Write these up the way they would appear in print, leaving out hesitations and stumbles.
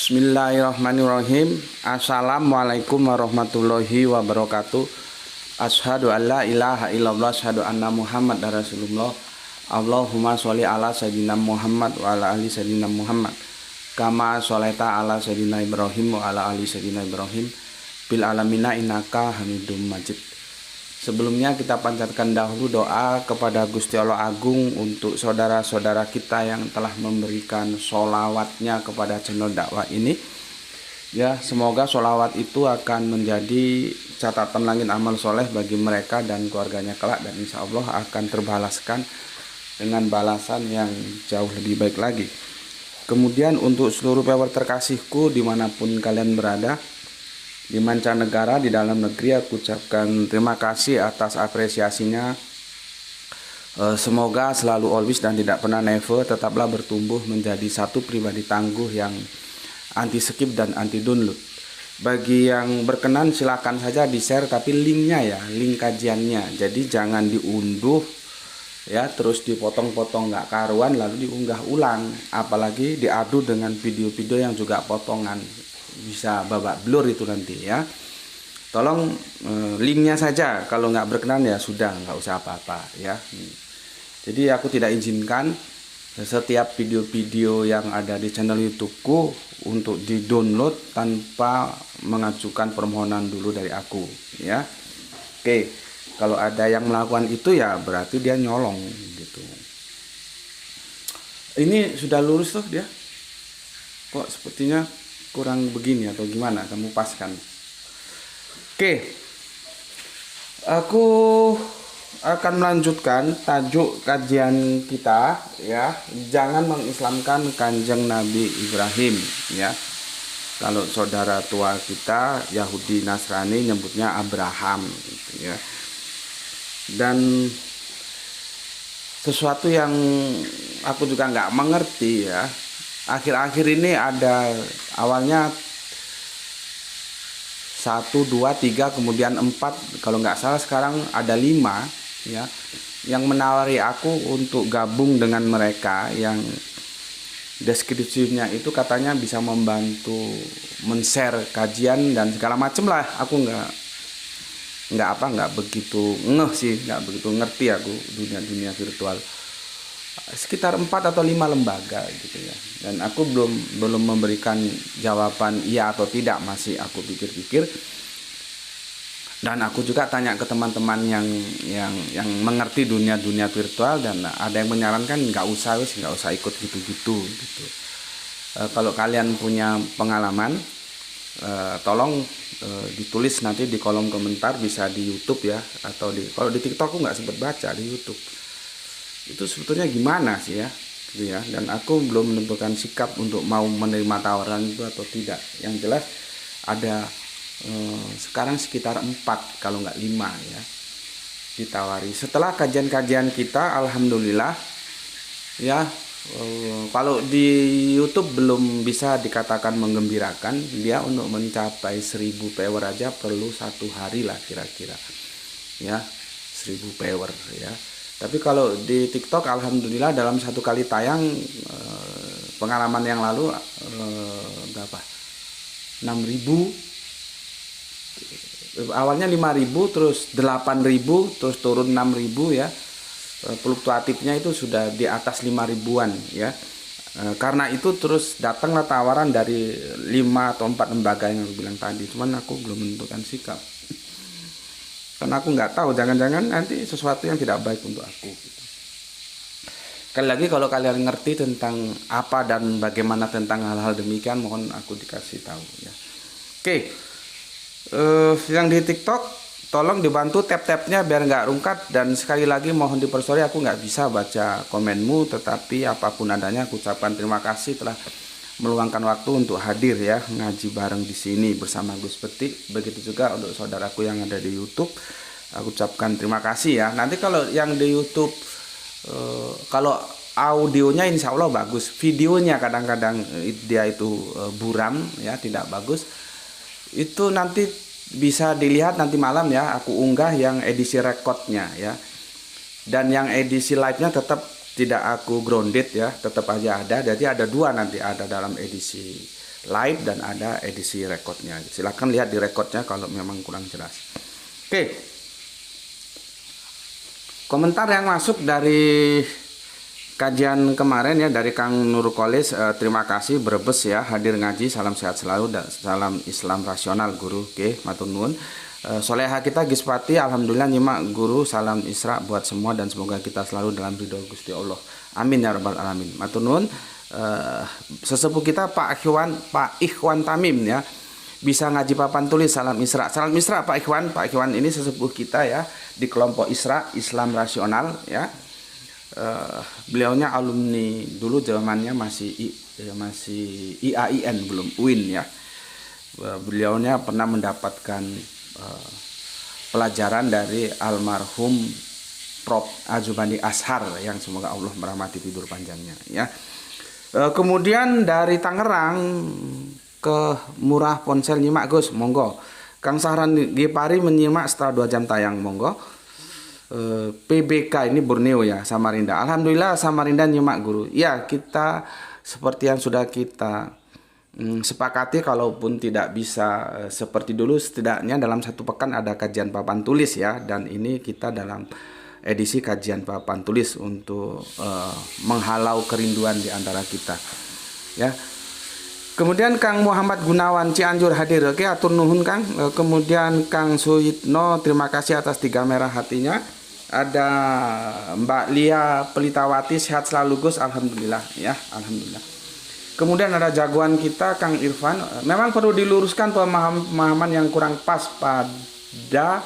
Bismillahirrahmanirrahim. Assalamualaikum warahmatullahi wabarakatuh. Asyhadu an la ilaha illallah, asyhadu anna Muhammad Rasulullah. Allahumma sholli ala sayyidina Muhammad wa ala ali sayyidina Muhammad. Kama sholaita ala sayyidina Ibrahim wa ala ali sayyidina Ibrahim bil alamina innaka Hamidum Majid. Sebelumnya kita panjatkan dahulu doa kepada Gusti Allah Agung untuk saudara-saudara kita yang telah memberikan sholawatnya kepada channel dakwah ini. Ya, semoga sholawat itu akan menjadi catatan langit amal soleh bagi mereka dan keluarganya kelak, dan insya Allah akan terbalaskan dengan balasan yang jauh lebih baik lagi. Kemudian untuk seluruh viewer terkasihku dimanapun kalian berada, di mancanegara, di dalam negeri, aku ucapkan terima kasih atas apresiasinya. Semoga selalu always dan tidak pernah never tetaplah bertumbuh menjadi satu pribadi tangguh yang anti skip dan anti download. Bagi yang berkenan silakan saja di share, tapi linknya ya, link kajiannya. Jadi jangan diunduh ya, terus dipotong-potong nggak karuan lalu diunggah ulang, apalagi diadu dengan video-video yang juga potongan, bisa babak blur itu nanti ya. Tolong linknya saja, kalau nggak berkenan ya sudah, nggak usah apa-apa ya. Jadi aku tidak izinkan setiap video-video yang ada di channel YouTubeku untuk di-download tanpa mengajukan permohonan dulu dari aku ya. Oke, kalau ada yang melakukan itu ya berarti dia nyolong gitu. Ini sudah lurus tuh dia, kok sepertinya kurang begini atau gimana, kamu paskan. Oke, aku akan melanjutkan tajuk kajian kita ya, jangan mengislamkan Kanjeng Nabi Ibrahim ya. Kalau saudara tua kita Yahudi Nasrani nyebutnya Abraham gitu ya. Dan sesuatu yang aku juga nggak mengerti ya, akhir-akhir ini ada awalnya 1, 2, 3 kemudian 4, kalau nggak salah sekarang ada 5 ya, yang menawari aku untuk gabung dengan mereka, yang deskripsinya itu katanya bisa membantu men-share kajian dan segala macem lah. Aku nggak begitu ngeh sih, nggak begitu ngerti aku dunia virtual. Sekitar 4 atau 5 lembaga gitu ya, dan aku belum memberikan jawaban iya atau tidak, masih aku pikir-pikir. Dan aku juga tanya ke teman-teman yang mengerti dunia virtual, dan ada yang menyarankan nggak usah ikut gitu. Kalau kalian punya pengalaman, tolong ditulis nanti di kolom komentar, bisa di YouTube ya, atau kalau di TikTok aku nggak sempat baca, di YouTube itu sebetulnya gimana sih ya gitu ya. Dan aku belum menentukan sikap untuk mau menerima tawaran itu atau tidak. Yang jelas ada sekarang sekitar 4 kalau nggak 5 ya ditawari. Setelah kajian-kajian kita, alhamdulillah ya, kalau di YouTube belum bisa dikatakan menggembirakan. Dia untuk mencapai 1000 viewer aja perlu 1 hari lah kira-kira ya, 1000 viewer ya. Tapi kalau di TikTok alhamdulillah dalam 1 kali tayang, pengalaman yang lalu berapa, 6.000, awalnya 5.000, terus 8.000, terus turun 6.000 ya. Fluktuatifnya itu sudah di atas 5.000-an ya. Karena itu terus datanglah tawaran dari 5 atau 4 lembaga yang aku bilang tadi, cuman aku belum menentukan sikap. Karena aku nggak tahu, jangan-jangan nanti sesuatu yang tidak baik untuk aku gitu. Sekali lagi, kalau kalian ngerti tentang apa dan bagaimana tentang hal-hal demikian, mohon aku dikasih tahu ya. Oke, yang di TikTok tolong dibantu tap-tapnya biar nggak rungkat, dan sekali lagi mohon dipersorry aku nggak bisa baca komenmu, tetapi apapun adanya aku ucapkan terima kasih telah meluangkan waktu untuk hadir ya, ngaji bareng di sini bersama Gus Petik. Begitu juga untuk saudaraku yang ada di YouTube, aku ucapkan terima kasih ya. Nanti kalau yang di YouTube, kalau audionya insya Allah bagus, videonya kadang-kadang dia itu buram ya, tidak bagus. Itu nanti bisa dilihat nanti malam ya, aku unggah yang edisi recordnya ya. Dan yang edisi live-nya tetap tidak aku grounded ya, tetap aja ada. Jadi ada 2 nanti, ada dalam edisi live dan ada edisi rekodnya. Silahkan lihat di rekodnya kalau memang kurang jelas. Oke, komentar yang masuk dari kajian kemarin ya dari Kang Nurkolis, terima kasih Brebes ya, hadir ngaji, salam sehat selalu dan salam Islam rasional guru. Oke, matur nuwun. Soleha kita Gispati, alhamdulillah nyimak guru, salam Isra buat semua dan semoga kita selalu dalam ridho Gusti Allah. Amin ya rabbal alamin. Matur nuwun. Sesepuh kita Pak Ikhwan Tamim ya, bisa ngaji papan tulis, salam Isra. Salam Isra Pak Ikhwan ini sesepuh kita ya di kelompok Isra Islam rasional ya. Beliaunya alumni dulu zamannya masih IAIN belum UIN ya. Beliaunya pernah mendapatkan pelajaran dari almarhum Prof. Azubandi Ashar yang semoga Allah merahmati tidur panjangnya ya. Kemudian dari Tangerang ke Murah Ponsel nyimak Gus, monggo. Kang Sahran Gipari menyimak setelah 2 jam tayang, monggo. PBK ini Borneo ya, Samarinda. Alhamdulillah Samarinda nyimak guru. Ya, kita seperti yang sudah kita sepakati, kalaupun tidak bisa seperti dulu, setidaknya dalam 1 pekan ada kajian papan tulis ya. Dan ini kita dalam edisi kajian papan tulis untuk menghalau kerinduan di antara kita ya. Kemudian Kang Muhammad Gunawan Cianjur hadir. Oke, atur nuhun Kang. Kemudian Kang Suyitno, terima kasih atas 3 merah hatinya. Ada Mbak Lia Pelitawati, sehat selalu Gus, alhamdulillah ya, alhamdulillah. Kemudian ada jagoan kita Kang Irfan, memang perlu diluruskan pemahaman yang kurang pas pada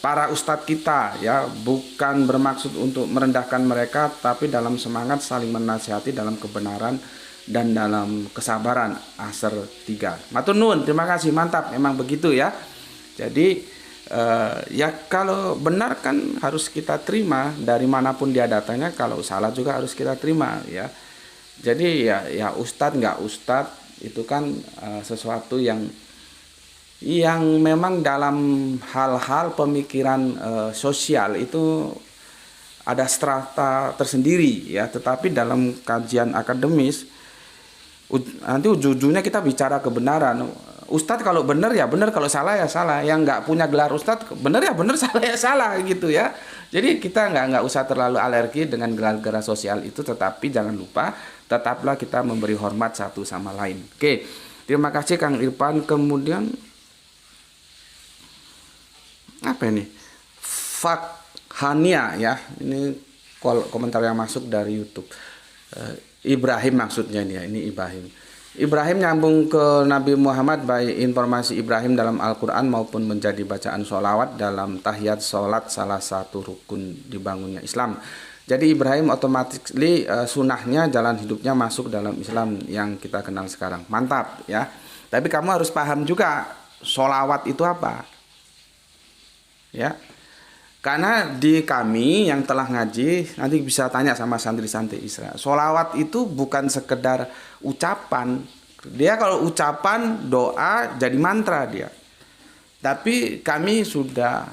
para ustadz kita ya, bukan bermaksud untuk merendahkan mereka, tapi dalam semangat saling menasihati dalam kebenaran dan dalam kesabaran. Asar 3. Matur nuwun, terima kasih, mantap, memang begitu ya. Jadi ya kalau benar kan harus kita terima dari manapun dia datangnya, kalau salah juga harus kita terima ya. Jadi ya ustadz nggak ustadz itu kan sesuatu yang memang dalam hal-hal pemikiran sosial itu ada strata tersendiri ya. Tetapi dalam kajian akademis nanti ujung-ujungnya kita bicara kebenaran. Ustadz kalau benar ya benar, kalau salah ya salah. Yang nggak punya gelar ustadz benar ya benar, salah ya salah gitu ya. Jadi kita nggak usah terlalu alergi dengan gelar-gelar sosial itu, tetapi jangan lupa tetaplah kita memberi hormat satu sama lain. Oke, terima kasih Kang Irfan. Kemudian apa ini? Fakhania ya, ini komentar yang masuk dari YouTube. Ibrahim maksudnya ini ya, ini Ibrahim. Ibrahim nyambung ke Nabi Muhammad, baik informasi Ibrahim dalam Al-Quran maupun menjadi bacaan sholawat dalam tahiyat sholat salah satu rukun dibangunnya Islam. Jadi Ibrahim otomatis sunahnya, jalan hidupnya masuk dalam Islam yang kita kenal sekarang. Mantap ya. Tapi kamu harus paham juga sholawat itu apa ya. Karena di kami yang telah ngaji, nanti bisa tanya sama santri-santri Isra. Sholawat itu bukan sekedar ucapan. Dia kalau ucapan, doa, jadi mantra dia. Tapi kami sudah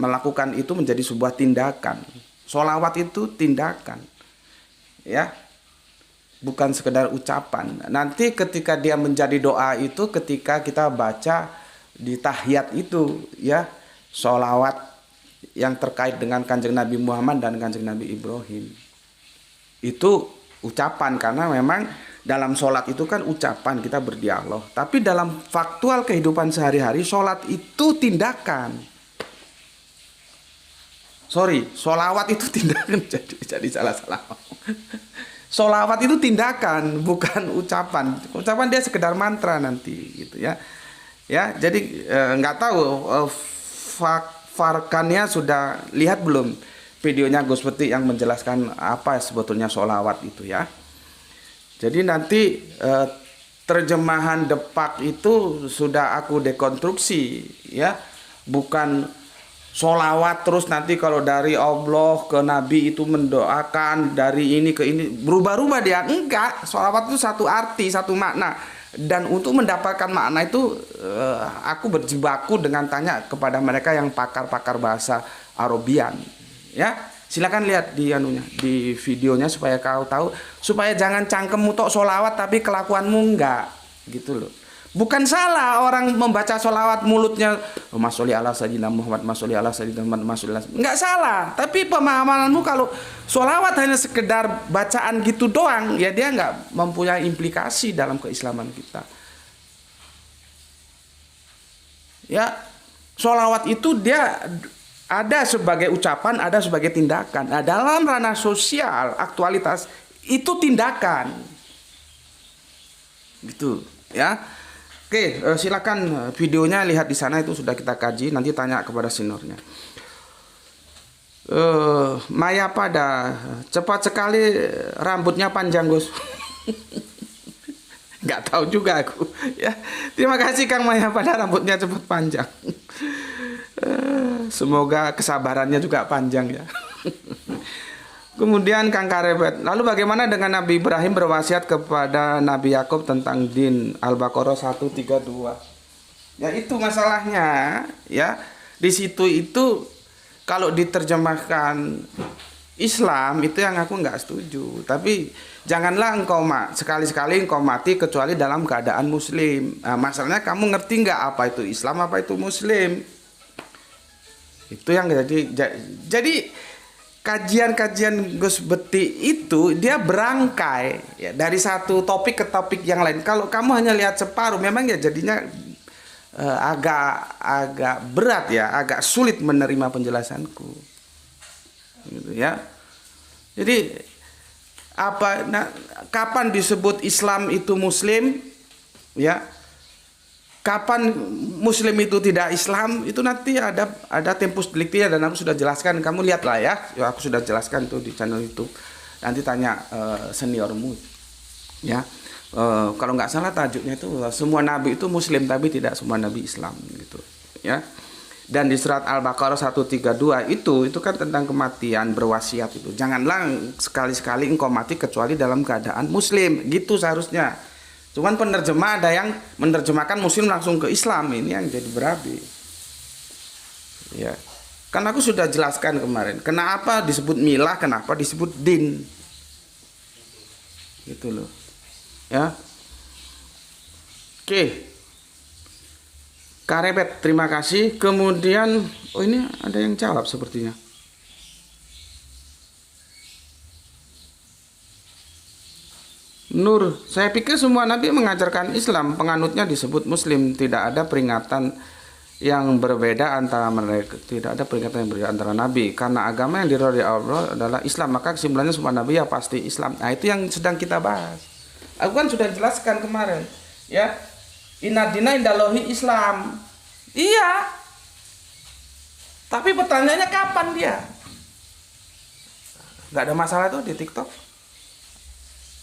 melakukan itu menjadi sebuah tindakan. Sholawat itu tindakan. Ya, bukan sekedar ucapan. Nanti ketika dia menjadi doa itu, ketika kita baca di tahiyat itu, ya, sholawat yang terkait dengan Kanjeng Nabi Muhammad dan Kanjeng Nabi Ibrahim. Itu ucapan, karena memang dalam sholat itu kan ucapan, kita berdialog. Tapi dalam faktual kehidupan sehari-hari, sholat itu tindakan. Sholawat itu tindakan. Jadi salah-salah. Sholawat itu tindakan, bukan ucapan. Ucapan dia sekedar mantra nanti, gitu ya. Ya, jadi nggak tahu Farkannya sudah lihat belum videonya Gus Peti yang menjelaskan apa sebetulnya sholawat itu ya. Jadi nanti terjemahan Depak itu sudah aku dekonstruksi ya, bukan sholawat terus nanti kalau dari Allah ke Nabi itu mendoakan dari ini ke ini berubah-ubah dia. Enggak, sholawat itu satu arti, satu makna. Dan untuk mendapatkan makna itu aku berjibaku dengan tanya kepada mereka yang pakar-pakar bahasa Arabian ya. Silakan lihat di anunya, di videonya supaya kau tahu, supaya jangan cangkemmu tok sholawat tapi kelakuanmu enggak, gitu loh. Bukan salah orang membaca sholawat mulutnya, oh, masholli ala sayyidina Muhammad, masholli ala sayyidina Muhammad, masholli ala, enggak salah. Tapi pemahamanmu kalau sholawat hanya sekedar bacaan gitu doang, ya dia enggak mempunyai implikasi dalam keislaman kita. Ya, sholawat itu dia ada sebagai ucapan, ada sebagai tindakan. Nah, dalam ranah sosial, aktualitas itu tindakan. Gitu, ya. Oke, silakan videonya lihat di sana, itu sudah kita kaji, nanti tanya kepada seniornya. Maya pada cepat sekali rambutnya panjang, Gus. Nggak tahu juga aku, ya. Terima kasih Kang Maya pada rambutnya cepat panjang. Semoga kesabarannya juga panjang, ya. Kemudian Kang Karebet, lalu bagaimana dengan Nabi Ibrahim berwasiat kepada Nabi Yakub tentang din? Al-Baqarah 132. Ya itu masalahnya, ya. Di situ itu kalau diterjemahkan Islam itu yang aku nggak setuju. Tapi janganlah engkau sekali-sekali engkau mati kecuali dalam keadaan Muslim. Nah, masalahnya kamu ngerti nggak apa itu Islam, apa itu Muslim? Itu yang jadi kajian-kajian Gus Beti itu dia berangkai, ya, dari satu topik ke topik yang lain. Kalau kamu hanya lihat separuh, memang ya jadinya agak berat, ya, agak sulit menerima penjelasanku, gitu, ya. Jadi kapan disebut Islam itu Muslim, ya? Kapan Muslim itu tidak Islam, itu nanti ada tempus delicti, dan aku sudah jelaskan. Kamu lihatlah, ya, aku sudah jelaskan tuh di channel YouTube. Nanti tanya seniormu, ya. Kalau nggak salah tajuknya itu semua nabi itu Muslim tapi tidak semua nabi Islam, gitu, ya. Dan di surat Al-Baqarah 132 itu kan tentang kematian, berwasiat itu. Janganlah sekali-sekali engkau mati kecuali dalam keadaan Muslim, gitu seharusnya. Cuman penerjemah ada yang menerjemahkan Muslim langsung ke Islam, ini yang jadi berabe. Ya, kan aku sudah jelaskan kemarin. Kenapa disebut milah, kenapa disebut din, gitu loh, ya. Oke, Karebet, terima kasih. Kemudian, oh ini ada yang jawab sepertinya. Nur, saya pikir semua nabi mengajarkan Islam, penganutnya disebut Muslim, tidak ada peringatan yang berbeda antara mereka, tidak ada peringatan yang berbeda antara nabi, karena agama yang diridhoi Allah adalah Islam, maka kesimpulannya semua nabi ya pasti Islam. Nah, itu yang sedang kita bahas. Aku kan sudah jelaskan kemarin, ya. Inna dina indallahi Islam. Iya. Tapi pertanyaannya kapan dia? Gak ada masalah tuh di TikTok.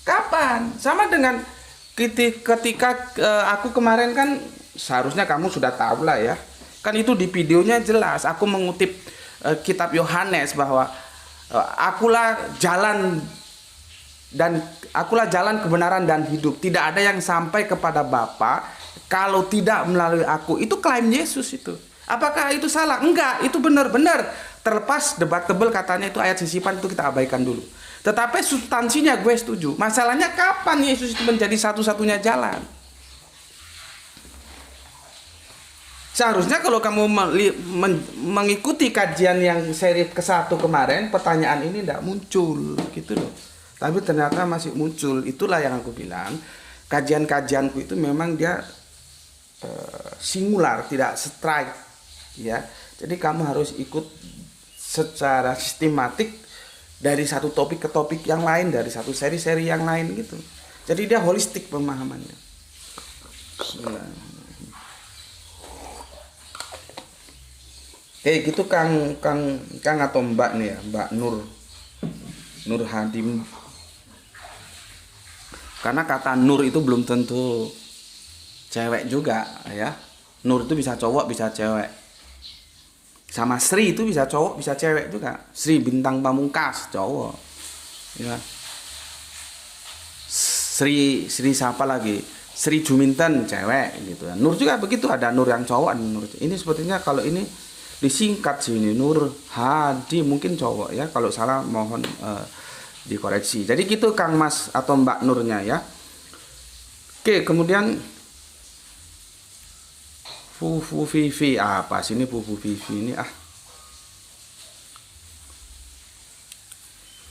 Kapan? Sama dengan ketika aku kemarin kan, seharusnya kamu sudah tahu lah, ya. Kan itu di videonya jelas. Aku mengutip kitab Yohanes bahwa akulah jalan kebenaran dan hidup. Tidak ada yang sampai kepada Bapa kalau tidak melalui aku. Itu klaim Yesus itu. Apakah itu salah? Enggak, itu benar-benar. Terlepas debatable katanya itu ayat sisipan, itu kita abaikan dulu. Tetapi substansinya gue setuju. Masalahnya kapan Yesus itu menjadi satu-satunya jalan? Seharusnya kalau kamu mengikuti kajian yang seri ke-1 kemarin, pertanyaan ini tidak muncul, gitu loh. Tapi ternyata masih muncul. Itulah yang aku bilang, kajian-kajianku itu memang dia singular, tidak strike, ya. Jadi kamu harus ikut secara sistematik dari satu topik ke topik yang lain, dari satu seri-seri yang lain, gitu. Jadi dia holistik pemahamannya. Gitu Kang atau Mbak nih, ya, Mbak Nur Hadim. Karena kata Nur itu belum tentu cewek juga, ya. Nur itu bisa cowok, bisa cewek. Sama Sri itu bisa cowok, bisa cewek juga. Sri Bintang Pamungkas cowok, ya. Sri siapa lagi? Sri Juminten cewek, gitu. Nur juga begitu, ada Nur yang cowok, ada Nur. Ini sepertinya kalau ini disingkat sini Nur Hadi, mungkin cowok ya, kalau salah mohon dikoreksi. Jadi gitu Kang Mas atau Mbak Nurnya ya. Oke, kemudian Fufu Vivi, apa sini Fufu Vivi ini ah.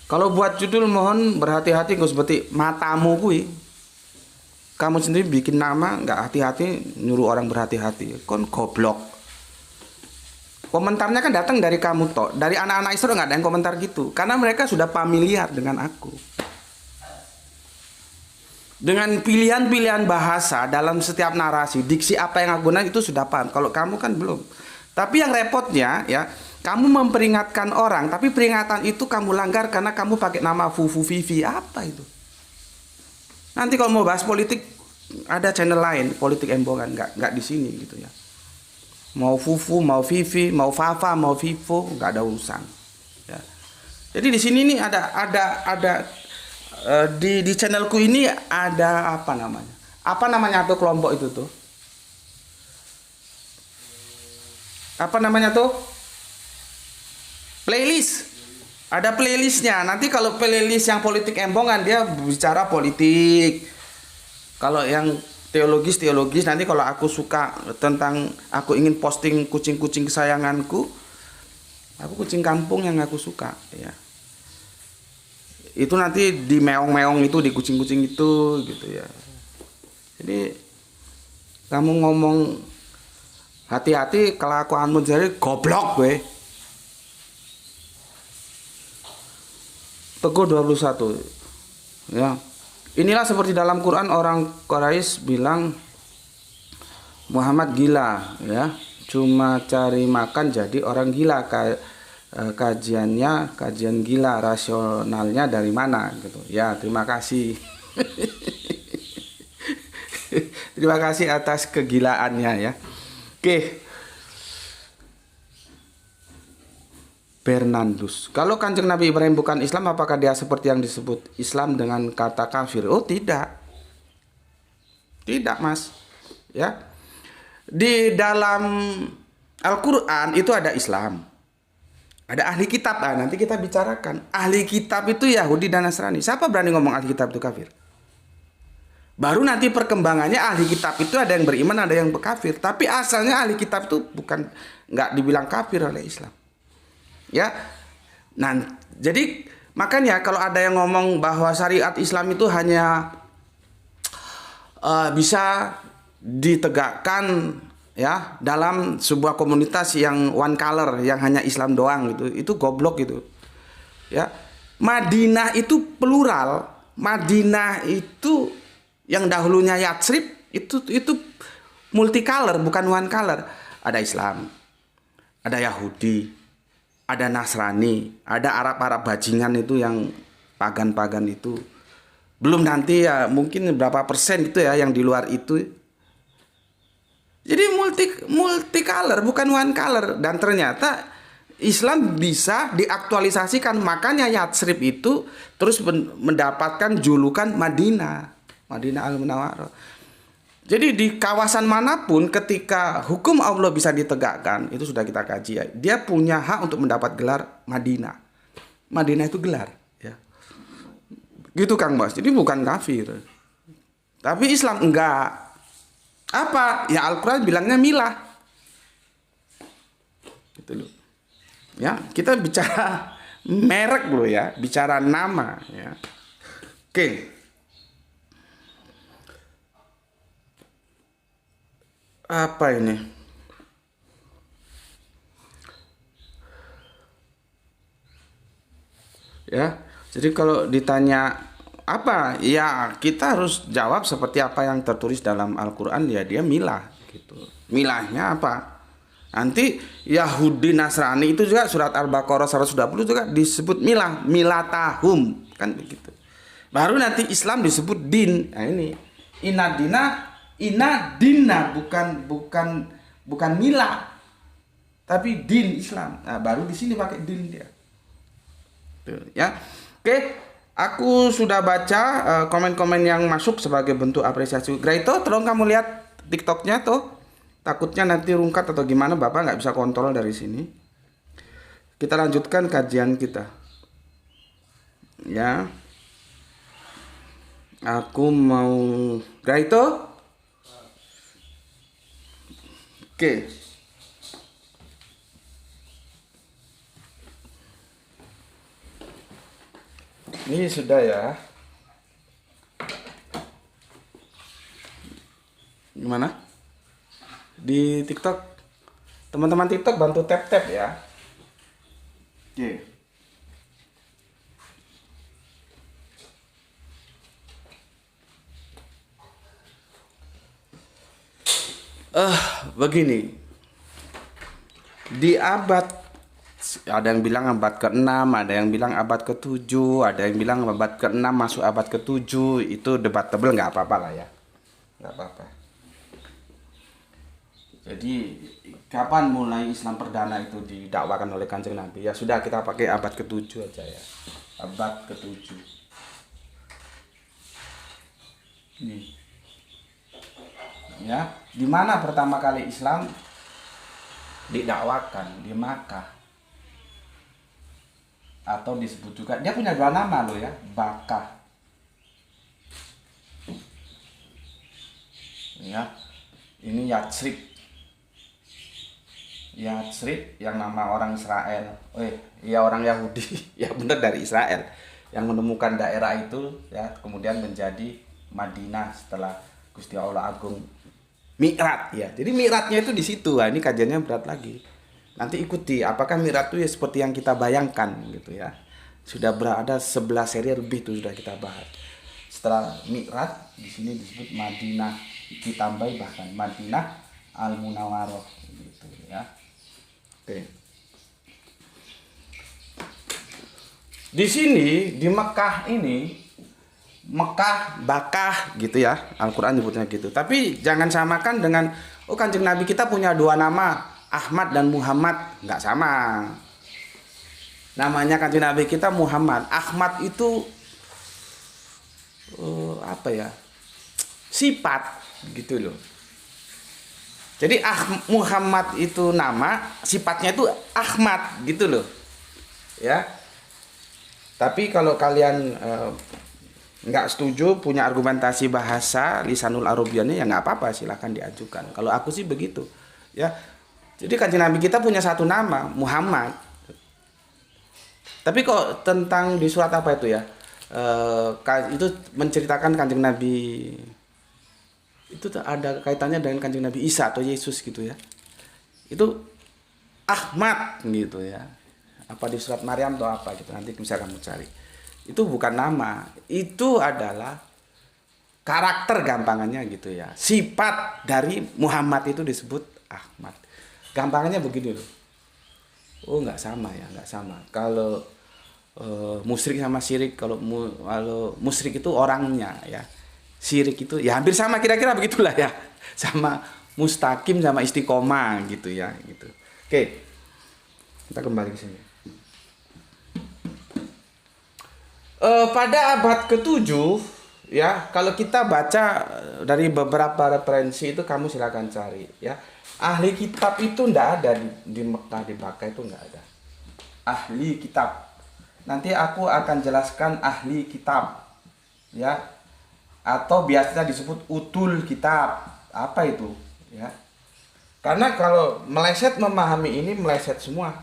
Kalau buat judul mohon berhati-hati, gue seperti matamu kui. Kamu sendiri bikin nama nggak hati-hati, nyuruh orang berhati-hati, kon goblok. Komentarnya kan datang dari kamu toh, dari anak-anak Isra nggak ada yang komentar gitu, karena mereka sudah familiar dengan aku. Dengan pilihan-pilihan bahasa dalam setiap narasi, diksi apa yang aku gunakan itu sudah paham. Kalau kamu kan belum. Tapi yang repotnya ya, kamu memperingatkan orang, tapi peringatan itu kamu langgar karena kamu pakai nama Fufu Vivi. Apa itu? Nanti kalau mau bahas politik, ada channel lain, politik embongan, nggak di sini gitu ya. Mau Fufu, mau Vivi, mau Fafa, mau Vivo, nggak ada urusan. Ya. Jadi di sini nih ada di channelku ini ada apa namanya? Apa namanya tuh kelompok itu tuh? Apa namanya tuh? Playlist. Ada playlistnya. Nanti kalau playlist yang politik embongan dia bicara politik. Kalau yang teologis nanti kalau aku suka tentang aku ingin posting kucing-kucing kesayanganku, aku kucing kampung yang aku suka ya. Itu nanti di meong-meong itu, di kucing-kucing itu gitu ya. Jadi kamu ngomong hati-hati, kelakuanmu jadi goblok gue. Teguh 21 ya. Inilah seperti dalam Quran orang Quraisy bilang Muhammad gila ya, cuma cari makan jadi orang gila. Kajian gila, rasionalnya dari mana gitu ya. Terima kasih. Terima kasih atas kegilaannya ya. Oke. Bernardus, kalau Kanjeng Nabi Ibrahim bukan Islam, apakah dia seperti yang disebut Islam dengan kata kafir? Oh tidak, tidak mas. Ya, di dalam Al-Quran itu ada Islam, ada ahli kitab. Nah, nanti kita bicarakan ahli kitab itu Yahudi dan Nasrani. Siapa berani ngomong ahli kitab itu kafir? Baru nanti perkembangannya ahli kitab itu ada yang beriman, ada yang kafir. Tapi asalnya ahli kitab itu bukan, nggak dibilang kafir oleh Islam. Ya, nah jadi makanya kalau ada yang ngomong bahwa syariat Islam itu hanya bisa ditegakkan ya dalam sebuah komunitas yang one color, yang hanya Islam doang gitu, itu goblok gitu. Ya, Madinah itu plural, Madinah itu yang dahulunya Yatsrib itu multicolor, bukan one color. Ada Islam, ada Yahudi, ada Nasrani, ada Arab-Arab bajingan itu yang pagan-pagan itu. Belum nanti ya mungkin berapa persen gitu ya yang di luar itu. Jadi multi color, bukan one color. Dan ternyata Islam bisa diaktualisasikan. Makanya Yatsrib itu terus mendapatkan julukan Madinah, Madinah Al-Munawwarah. Jadi di kawasan manapun ketika hukum Allah bisa ditegakkan, itu sudah kita kaji ya, dia punya hak untuk mendapat gelar Madinah. Madinah itu gelar ya. Gitu Kang Bos. Jadi bukan kafir. Tapi Islam enggak. Apa? Ya Al-Qur'an bilangnya milah. Gitu loh. Ya, kita bicara merek loh ya, bicara nama ya. Oke. Apa ini? Ya, jadi kalau ditanya apa, ya kita harus jawab seperti apa yang tertulis dalam Al-Quran. Ya dia milah gitu. Milahnya apa? Nanti Yahudi Nasrani itu juga surat Al-Baqarah 120 juga disebut milah, milatahum kan begitu. Baru nanti Islam disebut din. Nah ini Inadina bukan mila, tapi din Islam. Nah, baru di sini pakai din dia. Tuh, ya. Oke, aku sudah baca komen-komen yang masuk sebagai bentuk apresiasi. Graito, tolong kamu lihat TikToknya tuh. Takutnya nanti rungkat atau gimana, Bapak nggak bisa kontrol dari sini. Kita lanjutkan kajian kita. Ya. Aku mau Gaito. Oke. Ini sudah ya. Gimana? Di TikTok, teman-teman TikTok bantu tap-tap ya. Oke. Begini. Di abad, ada yang bilang abad ke-6, ada yang bilang abad ke-7, ada yang bilang abad ke-6 masuk abad ke-7, itu debatable, nggak apa-apa lah ya. Nggak apa-apa. Jadi kapan mulai Islam perdana itu didakwakan oleh Kanjeng Nabi? Ya sudah, kita pakai abad ke-7 aja ya. Abad ke-7. Nih. Ya, di mana pertama kali Islam didakwakan? Di Makkah. Atau disebut juga, dia punya dua nama loh ya, Bakah. Ya. Ini Yatsrib. Yatsrib yang nama orang Israel, ya orang Yahudi, ya benar dari Israel, yang menemukan daerah itu ya, kemudian menjadi Madinah setelah Gusti Allah Agung Mi'raj ya. Jadi Mi'rajnya itu di situ. Nah, ini kajiannya berat lagi. Nanti ikuti apakah Mi'raj itu ya seperti yang kita bayangkan gitu ya. Sudah berada 11 seri lebih itu sudah kita bahas. Setelah Mi'raj di sini disebut Madinah, ditambahi bahkan Madinah Al-Munawwaroh gitu ya. Oke. Di sini di Mekah ini, Mekah, Bakah gitu ya, Al-Quran nyebutnya gitu. Tapi jangan samakan dengan Kanjeng Nabi kita punya dua nama, Ahmad dan Muhammad. Nggak sama. Namanya Kanjeng Nabi kita Muhammad. Ahmad itu apa ya, sifat gitu loh. Jadi Muhammad itu nama, sifatnya itu Ahmad gitu loh. Ya. Tapi kalau kalian nggak setuju, punya argumentasi bahasa lisanul arabiannya, ya nggak apa-apa, silahkan diajukan. Kalau aku sih begitu. Ya. Jadi Kanjeng Nabi kita punya satu nama, Muhammad. Tapi kok tentang di surat apa itu ya? Itu menceritakan Kanjeng Nabi itu ada kaitannya dengan Kanjeng Nabi Isa atau Yesus gitu ya. Itu Ahmad gitu ya. Apa di surat Maryam atau apa gitu, nanti bisa kamu cari. Itu bukan nama, itu adalah karakter gampangannya gitu ya. Sifat dari Muhammad itu disebut Ahmad. Gampangannya begini loh. Oh nggak sama ya, nggak sama. Kalau musyrik sama syirik, kalau musyrik itu orangnya ya. Syirik itu ya hampir sama, kira-kira begitulah ya, sama mustaqim sama istiqomah gitu ya gitu. Oke, kita kembali ke sini. Pada abad ke-7 ya, kalau kita baca dari beberapa referensi itu, kamu silakan cari ya. Ahli kitab itu ndak ada di Mekah, di Bakah itu nggak ada ahli kitab. Nanti aku akan jelaskan ahli kitab ya, atau biasanya disebut utul kitab. Apa itu ya? Karena kalau meleset memahami ini, meleset semua.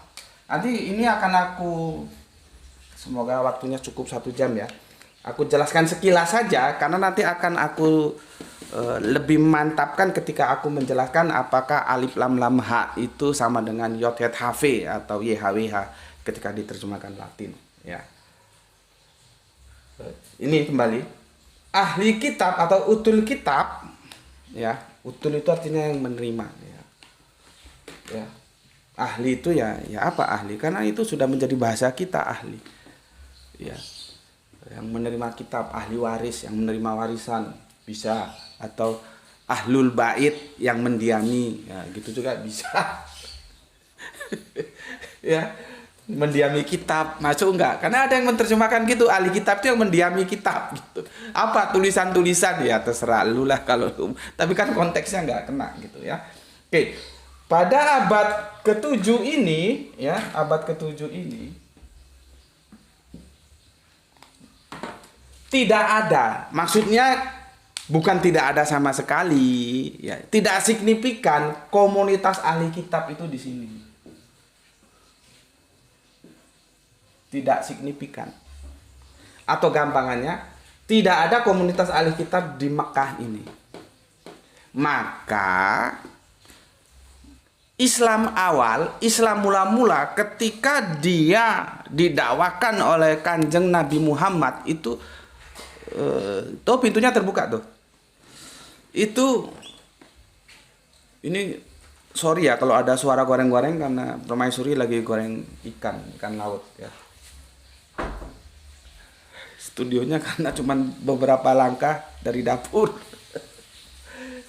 Nanti ini akan aku, semoga waktunya cukup 1 jam ya, aku jelaskan sekilas saja, karena nanti akan aku lebih mantapkan ketika aku menjelaskan apakah alif lam lam ha itu sama dengan yod het hv atau yhwh ketika diterjemahkan Latin ya. Ini kembali ahli kitab atau utul kitab ya. Utul itu artinya yang menerima ya. Ya. Ahli itu ya apa ahli? Karena itu sudah menjadi bahasa kita, ahli. Ya. Yang menerima kitab, ahli waris, yang menerima warisan bisa, atau ahlul bait yang mendiami ya, gitu juga bisa. Ya. Mendiami kitab masuk enggak? Karena ada yang menerjemahkan gitu, ahli kitab itu yang mendiami kitab gitu. Apa tulisan-tulisan ya terserah lu lah kalau, tapi kan konteksnya enggak kena gitu ya. Oke, pada abad ke-7 ini, ya, abad ke-7 ini tidak ada, maksudnya bukan tidak ada sama sekali, ya, tidak signifikan komunitas ahli kitab itu di sini. Tidak signifikan. Atau gampangannya, tidak ada komunitas ahli kitab di Mekah ini. Maka Islam awal, Islam mula-mula ketika dia didakwakan oleh Kanjeng Nabi Muhammad itu tuh pintunya terbuka tuh. Itu ini sorry ya kalau ada suara goreng-goreng karena permaisuri lagi goreng ikan laut ya. Studionya karena cuma beberapa langkah dari dapur.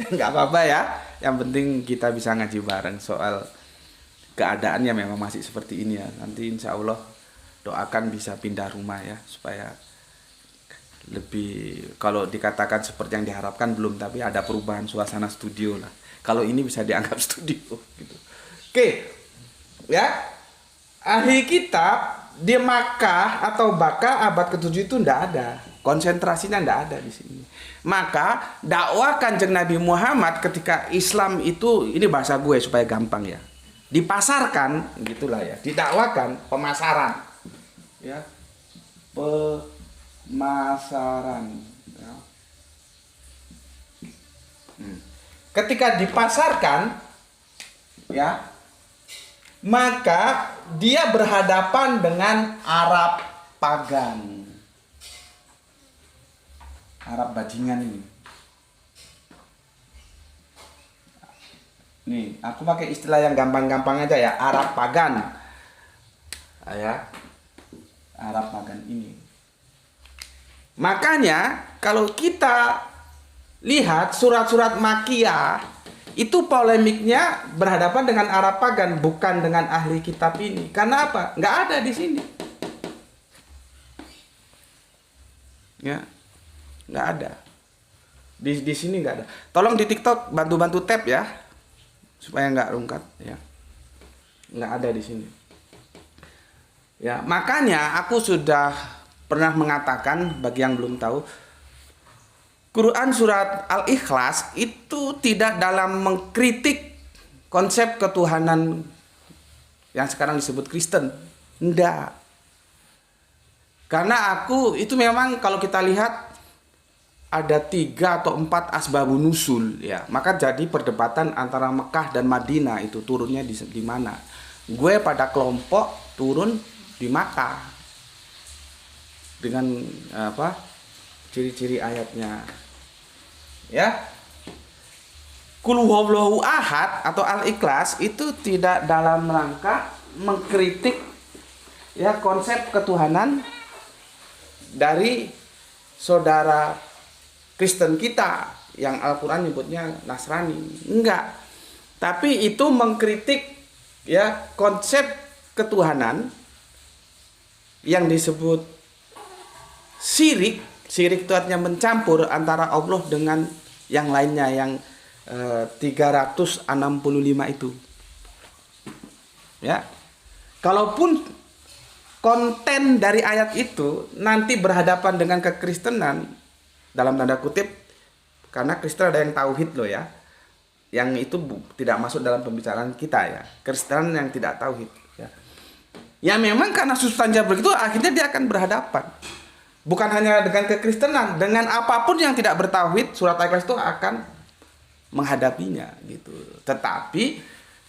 Nggak apa-apa ya. Yang penting kita bisa ngaji bareng soal keadaannya memang masih seperti ini ya. Nanti insya Allah doakan bisa pindah rumah ya. Supaya lebih, kalau dikatakan seperti yang diharapkan belum. Tapi ada perubahan suasana studio lah. Kalau ini bisa dianggap studio gitu. Oke. Ya. Ahli kitab di Makkah atau Baka abad ke-7 itu ndak ada. Konsentrasinya ndak ada di sini. Maka dakwah Kanjeng Nabi Muhammad ketika Islam itu, ini bahasa gue supaya gampang ya, dipasarkan gitulah ya, didakwakan, pemasaran ya, pemasaran ya. Ketika dipasarkan ya, maka dia berhadapan dengan Arab pagan, Arab bajingan ini. Nih, aku pakai istilah yang gampang-gampang aja ya, Arab pagan. Ya. Arab pagan ini. Makanya kalau kita lihat surat-surat Makkiyah itu polemiknya berhadapan dengan Arab pagan, bukan dengan ahli kitab ini. Karena apa? Nggak ada di sini. Ya. Nggak ada di sini, nggak ada. Tolong di TikTok bantu tap ya supaya nggak rungkat ya, nggak ada di sini ya. Makanya aku sudah pernah mengatakan, bagi yang belum tahu, Quran surat Al-Ikhlas itu tidak dalam mengkritik konsep ketuhanan yang sekarang disebut Kristen, enggak. Karena aku itu memang kalau kita lihat ada 3 atau 4 asbabun nusul ya. Maka jadi perdebatan antara Mekah dan Madinah itu turunnya di mana. Gue pada kelompok turun di Makkah. Dengan apa? Ciri-ciri ayatnya. Ya. Qul huwallahu ahad atau Al-Ikhlas itu tidak dalam rangka mengkritik ya konsep ketuhanan dari saudara Kristen kita yang Al-Quran nyebutnya Nasrani. Enggak. Tapi itu mengkritik ya konsep ketuhanan yang disebut syirik. Syirik itu artinya mencampur antara Allah dengan yang lainnya, yang 365 itu. Ya. Kalaupun konten dari ayat itu nanti berhadapan dengan kekristenan, dalam tanda kutip, karena Kristen ada yang tauhid loh ya, yang itu tidak masuk dalam pembicaraan kita ya, Kristen yang tidak tauhid ya. Ya memang karena substansinya begitu, akhirnya dia akan berhadapan bukan hanya dengan kekristenan, dengan apapun yang tidak bertauhid. Surat Al-Ikhlas itu akan menghadapinya gitu. Tetapi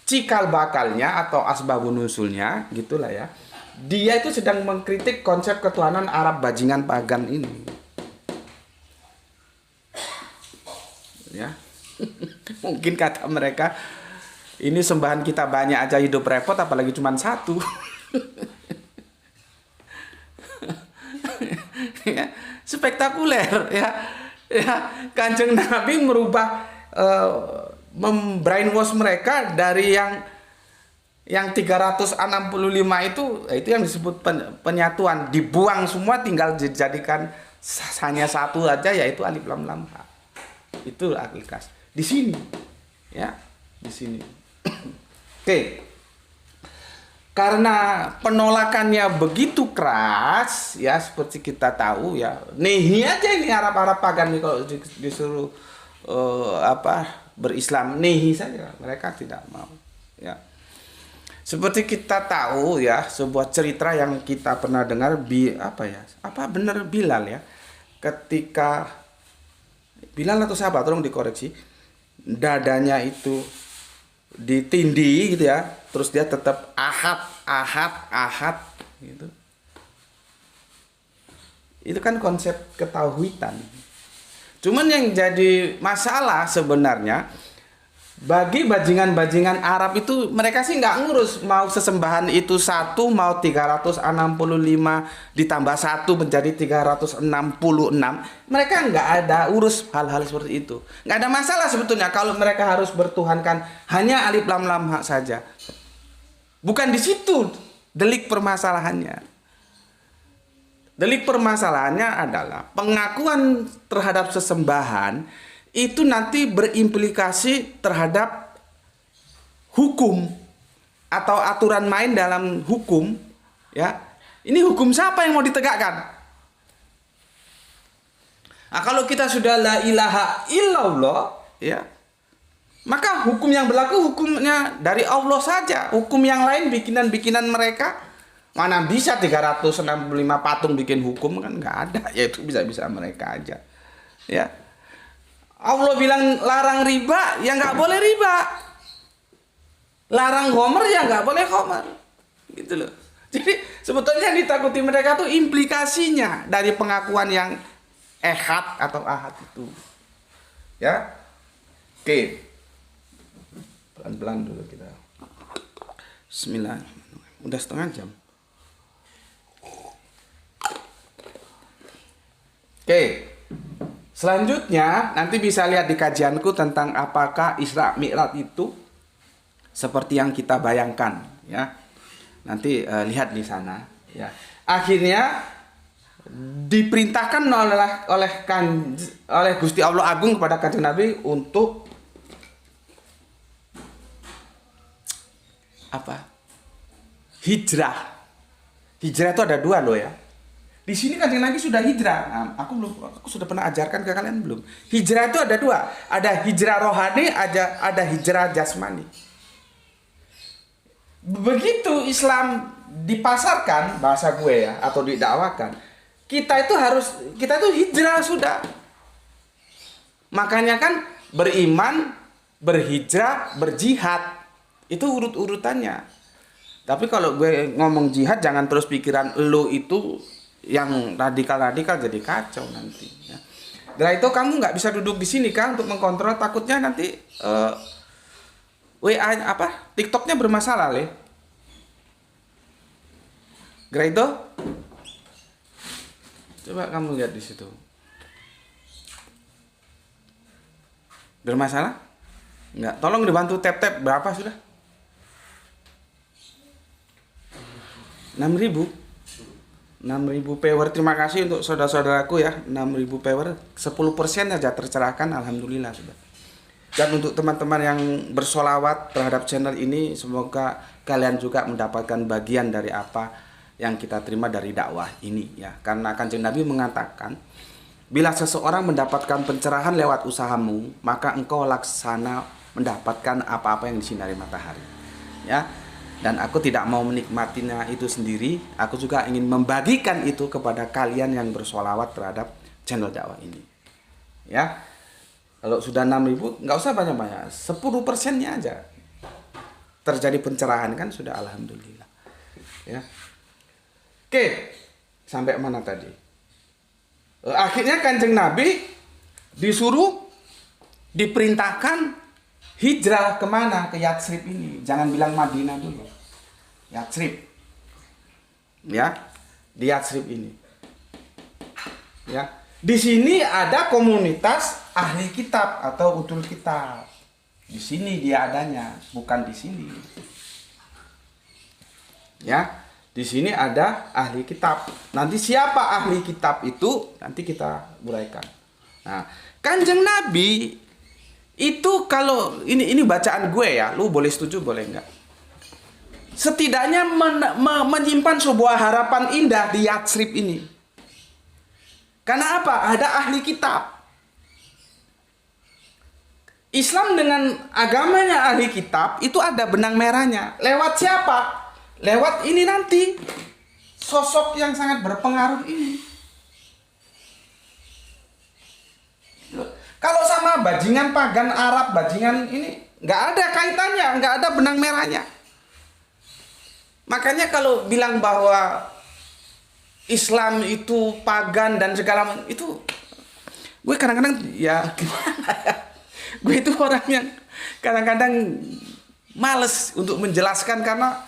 cikal bakalnya atau asbabun nusulnya gitulah ya, dia itu sedang mengkritik konsep ketuhanan Arab bajingan pagan ini. Ya. Mungkin kata mereka, ini sembahan kita banyak aja hidup repot, apalagi cuma satu. Ya, spektakuler ya. Ya, Kanjeng Nabi merubah membrainwash mereka dari yang 365 itu yang disebut penyatuan, dibuang semua, tinggal dijadikan hanya satu aja, yaitu alif lam lam ha. Itu Al-Ikhlas di sini ya. di sini. Oke. Karena penolakannya begitu keras, ya seperti kita tahu ya, nehi aja ini Arab-Arab pagan nih kalau disuruh berislam, nehi saja, mereka tidak mau. Ya, seperti kita tahu ya, sebuah cerita yang kita pernah dengar benar Bilal ya, ketika Bilal atau siapa, tolong dikoreksi, dadanya itu ditindih gitu ya, terus dia tetap ahad gitu. Itu kan konsep ketauhidan. Cuman yang jadi masalah sebenarnya bagi bajingan-bajingan Arab itu, mereka sih nggak ngurus mau sesembahan itu satu, mau 365 ditambah satu menjadi 366. Mereka nggak ada urus hal-hal seperti itu. Nggak ada masalah sebetulnya kalau mereka harus bertuhankan hanya alif lam lam ha saja. Bukan di situ delik permasalahannya. Delik permasalahannya adalah pengakuan terhadap sesembahan itu nanti berimplikasi terhadap hukum atau aturan main dalam hukum, ya. Ini hukum siapa yang mau ditegakkan? Nah, kalau kita sudah la ilaha illallah, ya, maka hukum yang berlaku hukumnya dari Allah saja. Hukum yang lain bikinan-bikinan mereka, mana bisa 365 patung bikin hukum, kan nggak ada. Ya itu bisa-bisa mereka aja, ya. Allah bilang larang riba, ya nggak boleh riba. Larang homer, ya nggak boleh homer. Gitu loh. Jadi sebetulnya yang ditakuti mereka tuh implikasinya dari pengakuan yang ehad atau ahad itu. Ya. Oke. Pelan-pelan dulu kita. Bismillahirrahmanirrahim. Udah setengah jam. Oke. Selanjutnya nanti bisa lihat di kajianku tentang apakah Isra Mi'raj itu seperti yang kita bayangkan, ya. Nanti lihat di sana, ya. Akhirnya diperintahkan oleh Gusti Allah Agung kepada Kanjeng Nabi untuk hijrah. Hijrah itu ada dua loh ya. Di sini Kanjeng Nabi sudah hijrah. Nah, aku sudah pernah ajarkan ke kalian belum? Hijrah itu ada dua. Ada hijrah rohani, ada hijrah jasmani. Begitu Islam dipasarkan, bahasa gue ya, atau didakwakan, kita itu hijrah sudah. Makanya kan beriman, berhijrah, berjihad. Itu urut-urutannya. Tapi kalau gue ngomong jihad, jangan terus pikiran lo itu yang radikal-radikal, jadi kacau nanti, ya. Dari itu kamu nggak bisa duduk di sini kan untuk mengkontrol, takutnya nanti TikToknya bermasalah le. Dari itu coba kamu lihat di situ bermasalah nggak? Tolong dibantu tap berapa sudah? 6.000 viewer. Terima kasih untuk saudara-saudaraku ya, 6.000 viewer, 10% aja tercerahkan, alhamdulillah sudah. Dan untuk teman-teman yang bersolawat terhadap channel ini, semoga kalian juga mendapatkan bagian dari apa yang kita terima dari dakwah ini ya. Karena Kanjeng Nabi mengatakan, bila seseorang mendapatkan pencerahan lewat usahamu, maka engkau laksana mendapatkan apa-apa yang disinari matahari, ya. Dan aku tidak mau menikmatinya itu sendiri. Aku juga ingin membagikan itu kepada kalian yang bersolawat terhadap channel dakwah ini, ya. Kalau sudah 6.000, nggak usah banyak-banyak, 10%-nya aja terjadi pencerahan kan sudah alhamdulillah, ya. Oke, sampai mana tadi? Akhirnya Kanjeng Nabi diperintahkan hijrah kemana? Ke Yatsrib ini. Jangan bilang Madinah dulu. Yatsrib. Ya, di Yatsrib ini. Ya, di sini ada komunitas ahli kitab atau utul kitab. Di sini dia adanya, bukan di sini. Ya, di sini ada ahli kitab. Nanti siapa ahli kitab itu nanti kita uraikan. Nah, Kanjeng Nabi Itu kalau ini bacaan gue ya, lu boleh setuju boleh enggak. Setidaknya menyimpan sebuah harapan indah di Yatsrib ini. Karena apa? Ada ahli kitab. Islam dengan agamanya ahli kitab itu ada benang merahnya. Lewat siapa? Lewat ini nanti. Sosok yang sangat berpengaruh ini. Kalau sama bajingan pagan Arab, bajingan ini nggak ada kaitannya, nggak ada benang merahnya. Makanya kalau bilang bahwa Islam itu pagan dan segala macam itu, gue kadang-kadang ya gimana ya? Gue itu orang yang kadang-kadang males untuk menjelaskan karena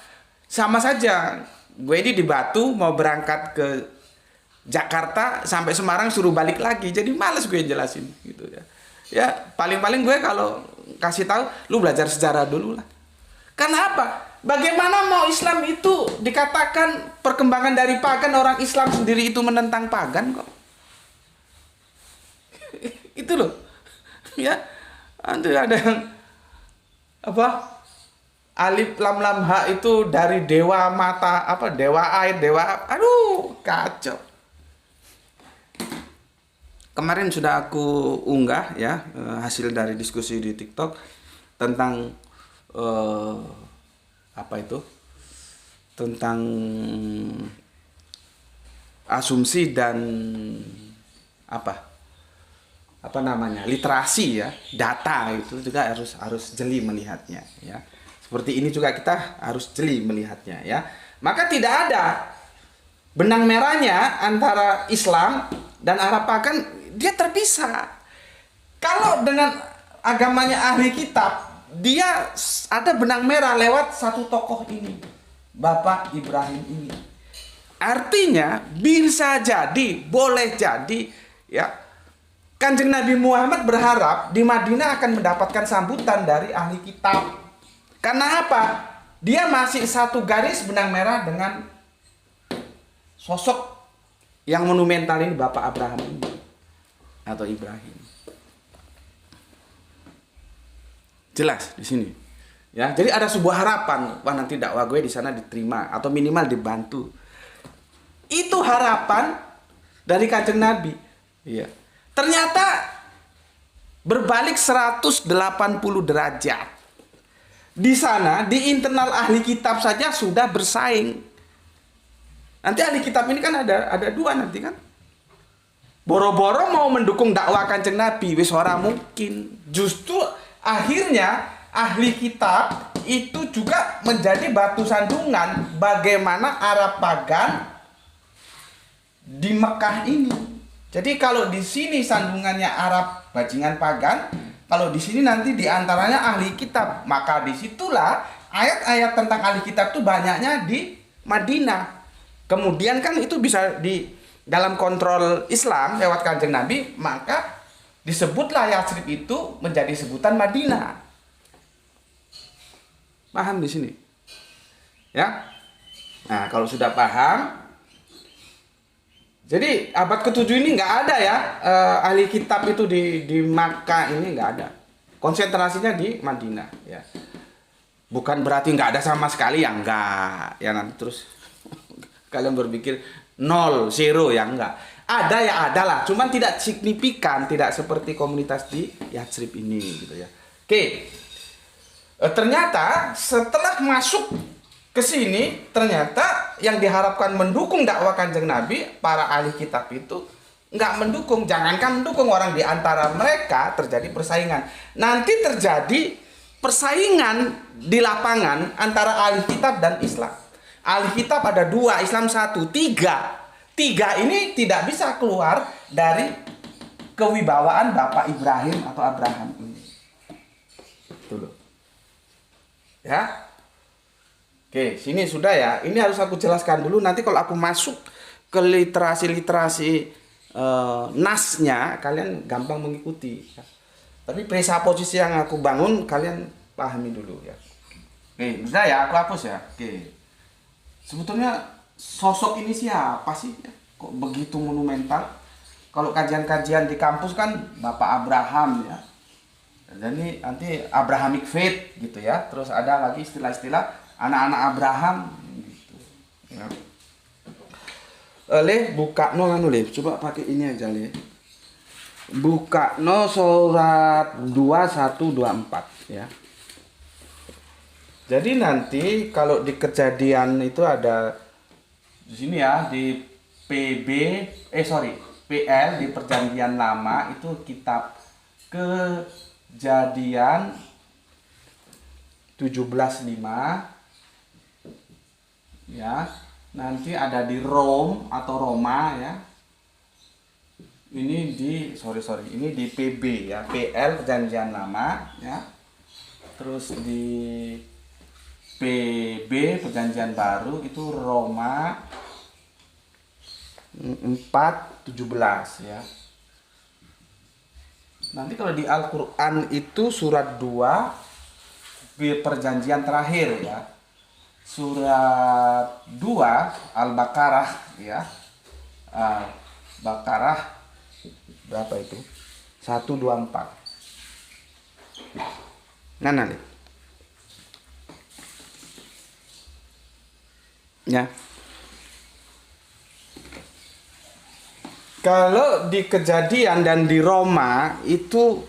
sama saja. Gue ini di Batu mau berangkat ke Jakarta sampai Semarang suruh balik lagi, jadi males gue jelasin gitu ya. Ya paling-paling gue kalau kasih tahu, lu belajar sejarah dulu lah. Karena apa? Bagaimana mau Islam itu dikatakan perkembangan dari pagan, orang Islam sendiri itu menentang pagan kok? Itu loh, ya. Nanti ada yang apa? Alif lam lam ha itu dari dewa mata apa? Dewa air, dewa, aduh kacau. Kemarin sudah aku unggah ya hasil dari diskusi di TikTok tentang apa itu? Tentang asumsi dan apa namanya, literasi ya, data itu juga harus jeli melihatnya ya. Seperti ini juga kita harus jeli melihatnya ya. Maka tidak ada benang merahnya antara Islam dan Arab pagan, dia terpisah. Kalau dengan agamanya ahli kitab, dia ada benang merah lewat satu tokoh ini, Bapak Ibrahim ini. Artinya bisa jadi, boleh jadi ya, Kanjeng Nabi Muhammad berharap di Madinah akan mendapatkan sambutan dari ahli kitab. Karena apa? Dia masih satu garis benang merah dengan sosok yang monumental ini, Bapak Abraham ini, atau Ibrahim. Jelas di sini. Ya, jadi ada sebuah harapan, wah nanti dakwah gue di sana diterima atau minimal dibantu. Itu harapan dari Kanjeng Nabi. Iya. Ternyata berbalik 180 derajat. Di sana, di internal ahli kitab saja sudah bersaing. Nanti ahli kitab ini kan ada dua nanti kan. Boro-boro mau mendukung dakwah Kanjeng Nabi, wis ora mungkin. Justru akhirnya ahli kitab itu juga menjadi batu sandungan bagaimana Arab pagan di Mekah ini. Jadi kalau di sini sandungannya Arab bajingan pagan, kalau di sini nanti diantaranya ahli kitab, maka disitulah ayat-ayat tentang ahli kitab itu banyaknya di Madinah. Kemudian kan itu bisa di dalam kontrol Islam lewat Kanjeng Nabi, maka disebutlah Yatsrib itu menjadi sebutan Madinah. Paham di sini? Ya. Nah, kalau sudah paham. Jadi abad ke-7 ini nggak ada ya ahli kitab itu di Makkah ini nggak ada. Konsentrasinya di Madinah ya. Bukan berarti nggak ada sama sekali ya, enggak. Ya nanti terus kalian berpikir 0, 0 ya enggak. Ada ya ada lah, cuman tidak signifikan, tidak seperti komunitas di Yatsrib ini gitu ya. Oke. Ternyata setelah masuk ke sini, ternyata yang diharapkan mendukung dakwah Kanjeng Nabi, para ahli kitab itu nggak mendukung. Jangankan mendukung, orang di antara mereka terjadi persaingan. Nanti terjadi persaingan di lapangan antara ahli kitab dan Islam. Ahli kitab ada 2, Islam 1, 3. 3 ini tidak bisa keluar dari kewibawaan Bapak Ibrahim atau Abraham ini. Itu loh. Ya. Oke, sini sudah ya. Ini harus aku jelaskan dulu. Nanti kalau aku masuk ke literasi nasnya, kalian gampang mengikuti. Ya. Tapi presupposisi yang aku bangun, kalian pahami dulu ya. Oke, sudah ya. Aku hapus ya. Oke. Sebetulnya sosok ini siapa sih? Kok begitu monumental? Kalau kajian-kajian di kampus kan Bapak Abraham ya. Jadi nanti Abrahamic faith gitu ya. Terus ada lagi istilah-istilah anak-anak Abraham gitu. Ya. Le buka no anu le, coba pakai ini aja le. Buka no surat 2124 ya. Jadi nanti kalau di Kejadian itu ada di sini ya di PL di Perjanjian Lama itu kitab Kejadian 17:5 ya. Nanti ada di atau Roma ya. Ini di ini di PB ya, PL Perjanjian Lama ya. Terus di PB Perjanjian Baru itu Roma 4:17 ya. Nanti kalau di Al-Qur'an itu surat 2 di perjanjian terakhir ya. Surat 2 Al-Baqarah ya. Baqarah berapa itu? 124. Nah, lihat. Ya. Kalau di Kejadian dan di Roma itu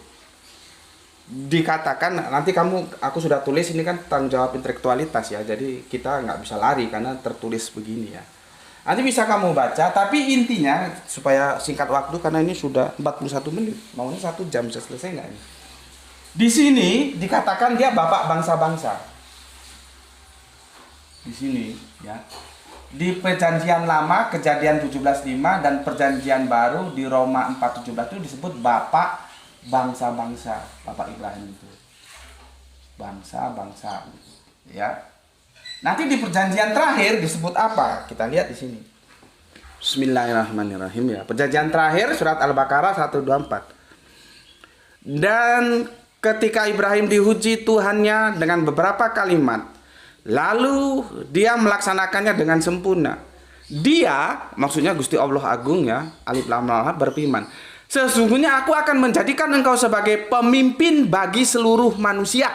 dikatakan, nanti aku sudah tulis ini kan tanggung jawab intelektualitas ya, jadi kita nggak bisa lari karena tertulis begini ya. Nanti bisa kamu baca, tapi intinya supaya singkat waktu karena ini sudah 41 menit, maunya 1 jam bisa selesai nggak ini? Di sini dikatakan dia bapak bangsa-bangsa. Di sini ya. Di Perjanjian Lama Kejadian 17:5 dan Perjanjian Baru di Roma 4:17 itu disebut bapak bangsa-bangsa, bapak Ibrahim itu. Bangsa-bangsa ya. Nanti di perjanjian terakhir disebut apa? Kita lihat di sini. Bismillahirrahmanirrahim ya. Perjanjian terakhir surat Al-Baqarah 124. Dan ketika Ibrahim diuji Tuhannya dengan beberapa kalimat, lalu dia melaksanakannya dengan sempurna. Dia, maksudnya Gusti Allah Agung ya, Alif Lam Mim berfirman, sesungguhnya aku akan menjadikan engkau sebagai pemimpin bagi seluruh manusia.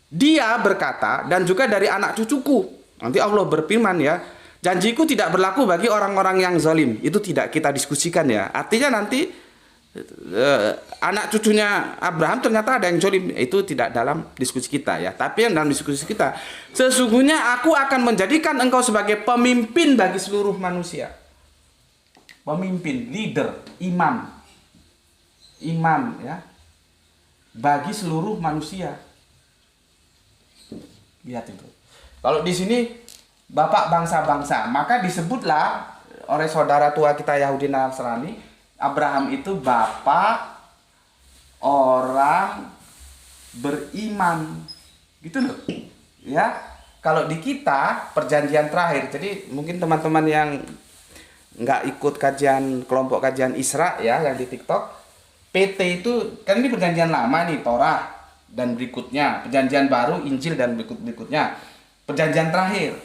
Dia berkata, dan juga dari anak cucuku. Nanti Allah berfirman ya, janjiku tidak berlaku bagi orang-orang yang zalim. Itu tidak kita diskusikan ya. Artinya nanti anak cucunya Abraham ternyata ada yang zalim. Itu tidak dalam diskusi kita ya. Tapi yang dalam diskusi kita, sesungguhnya aku akan menjadikan engkau sebagai pemimpin bagi seluruh manusia. Pemimpin, leader, imam ya, bagi seluruh manusia. Lihat itu. Kalau di sini bapak bangsa-bangsa, maka disebutlah oleh saudara tua kita Yahudi Nasrani, Abraham itu bapak orang beriman. Gitu loh. Ya. Kalau di kita perjanjian terakhir, jadi mungkin teman-teman yang nggak ikut kelompok kajian Isra ya yang di TikTok, PT itu kan ini perjanjian lama nih, Torah dan berikutnya, perjanjian baru, Injil dan berikutnya, perjanjian terakhir,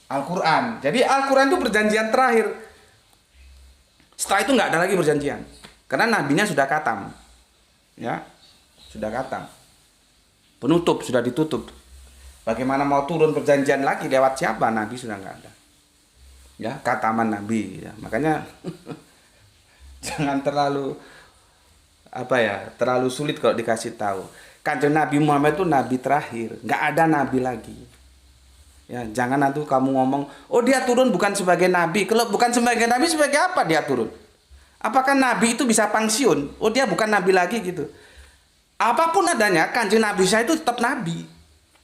Al-Quran. Jadi Al-Quran itu perjanjian terakhir. Setelah itu nggak ada lagi perjanjian, karena nabinya sudah khatam, ya, sudah khatam, penutup, sudah ditutup. Bagaimana mau turun perjanjian lagi lewat siapa? Nabi sudah nggak ada, ya, khataman nabi. Ya. Makanya jangan terlalu terlalu sulit kalau dikasih tahu. Kanjeng Nabi Muhammad itu nabi terakhir, nggak ada nabi lagi. Ya, jangan nanti kamu ngomong, oh dia turun bukan sebagai nabi. Kalau bukan sebagai nabi, sebagai apa dia turun? Apakah nabi itu bisa pensiun? Oh dia bukan nabi lagi gitu. Apapun adanya, kanjeng Nabi saya itu tetap nabi.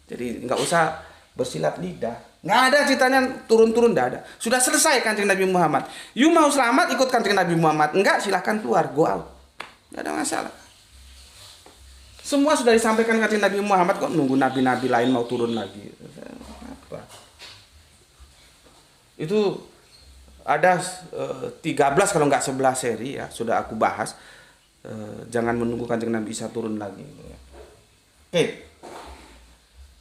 Jadi nggak usah bersilat lidah. Nggak ada ceritanya turun-turun, nggak ada. Sudah selesai kanjeng Nabi Muhammad. You mau selamat ikut kanjeng Nabi Muhammad? Enggak, silahkan keluar, go out. Nggak ada masalah. Semua sudah disampaikan kanjeng Nabi Muhammad, kok nunggu nabi-nabi lain mau turun lagi. Apa? Itu ada 13 kalau nggak 11 seri ya, sudah aku bahas. Jangan menunggu kanjeng Nabi Isa turun lagi. Oke.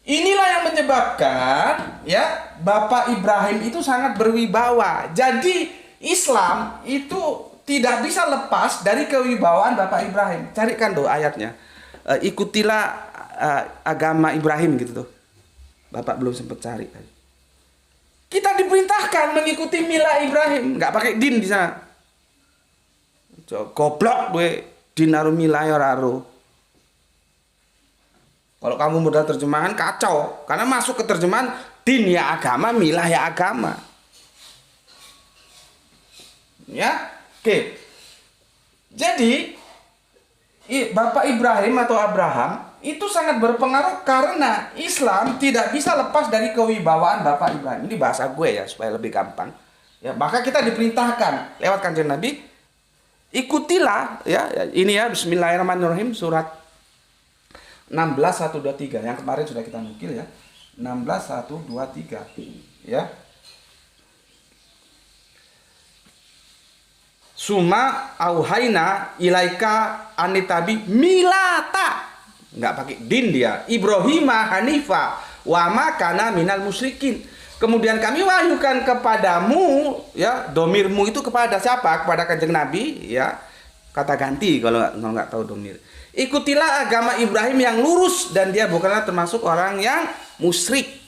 Inilah yang menyebabkan ya Bapak Ibrahim itu sangat berwibawa. Jadi Islam itu tidak bisa lepas dari kewibawaan Bapak Ibrahim. Carikan tuh ayatnya. Ikutilah agama Ibrahim gitu tuh. Bapak belum sempat cari. Kita diperintahkan mengikuti milah Ibrahim, nggak pakai din di sana. Goblok gue, din aru milah ya aru. Kalau kamu modal terjemahan kacau, karena masuk ke terjemahan din ya agama, milah ya agama. Ya, oke. Jadi Bapak Ibrahim atau Abraham itu sangat berpengaruh karena Islam tidak bisa lepas dari kewibawaan Bapak Ibrahim. Ini bahasa gue ya supaya lebih gampang. Ya, maka kita diperintahkan lewat Kanjeng Nabi, ikutilah ya ini ya, Bismillahirrahmanirrahim, surat 16:1-2-3 yang kemarin sudah kita nukil ya. 16:1-2-3 ya. Suma auhaina ilaika anitabi milata, nggak pakai din dia, Ibrahima hanifa wa ma kana minal musyrikin. Kemudian kami wahyukan kepadamu, ya, domirmu itu kepada siapa? Kepada Kanjeng Nabi, ya, kata ganti kalau nggak tahu domir. Ikutilah agama Ibrahim yang lurus dan dia bukanlah termasuk orang yang musyrik.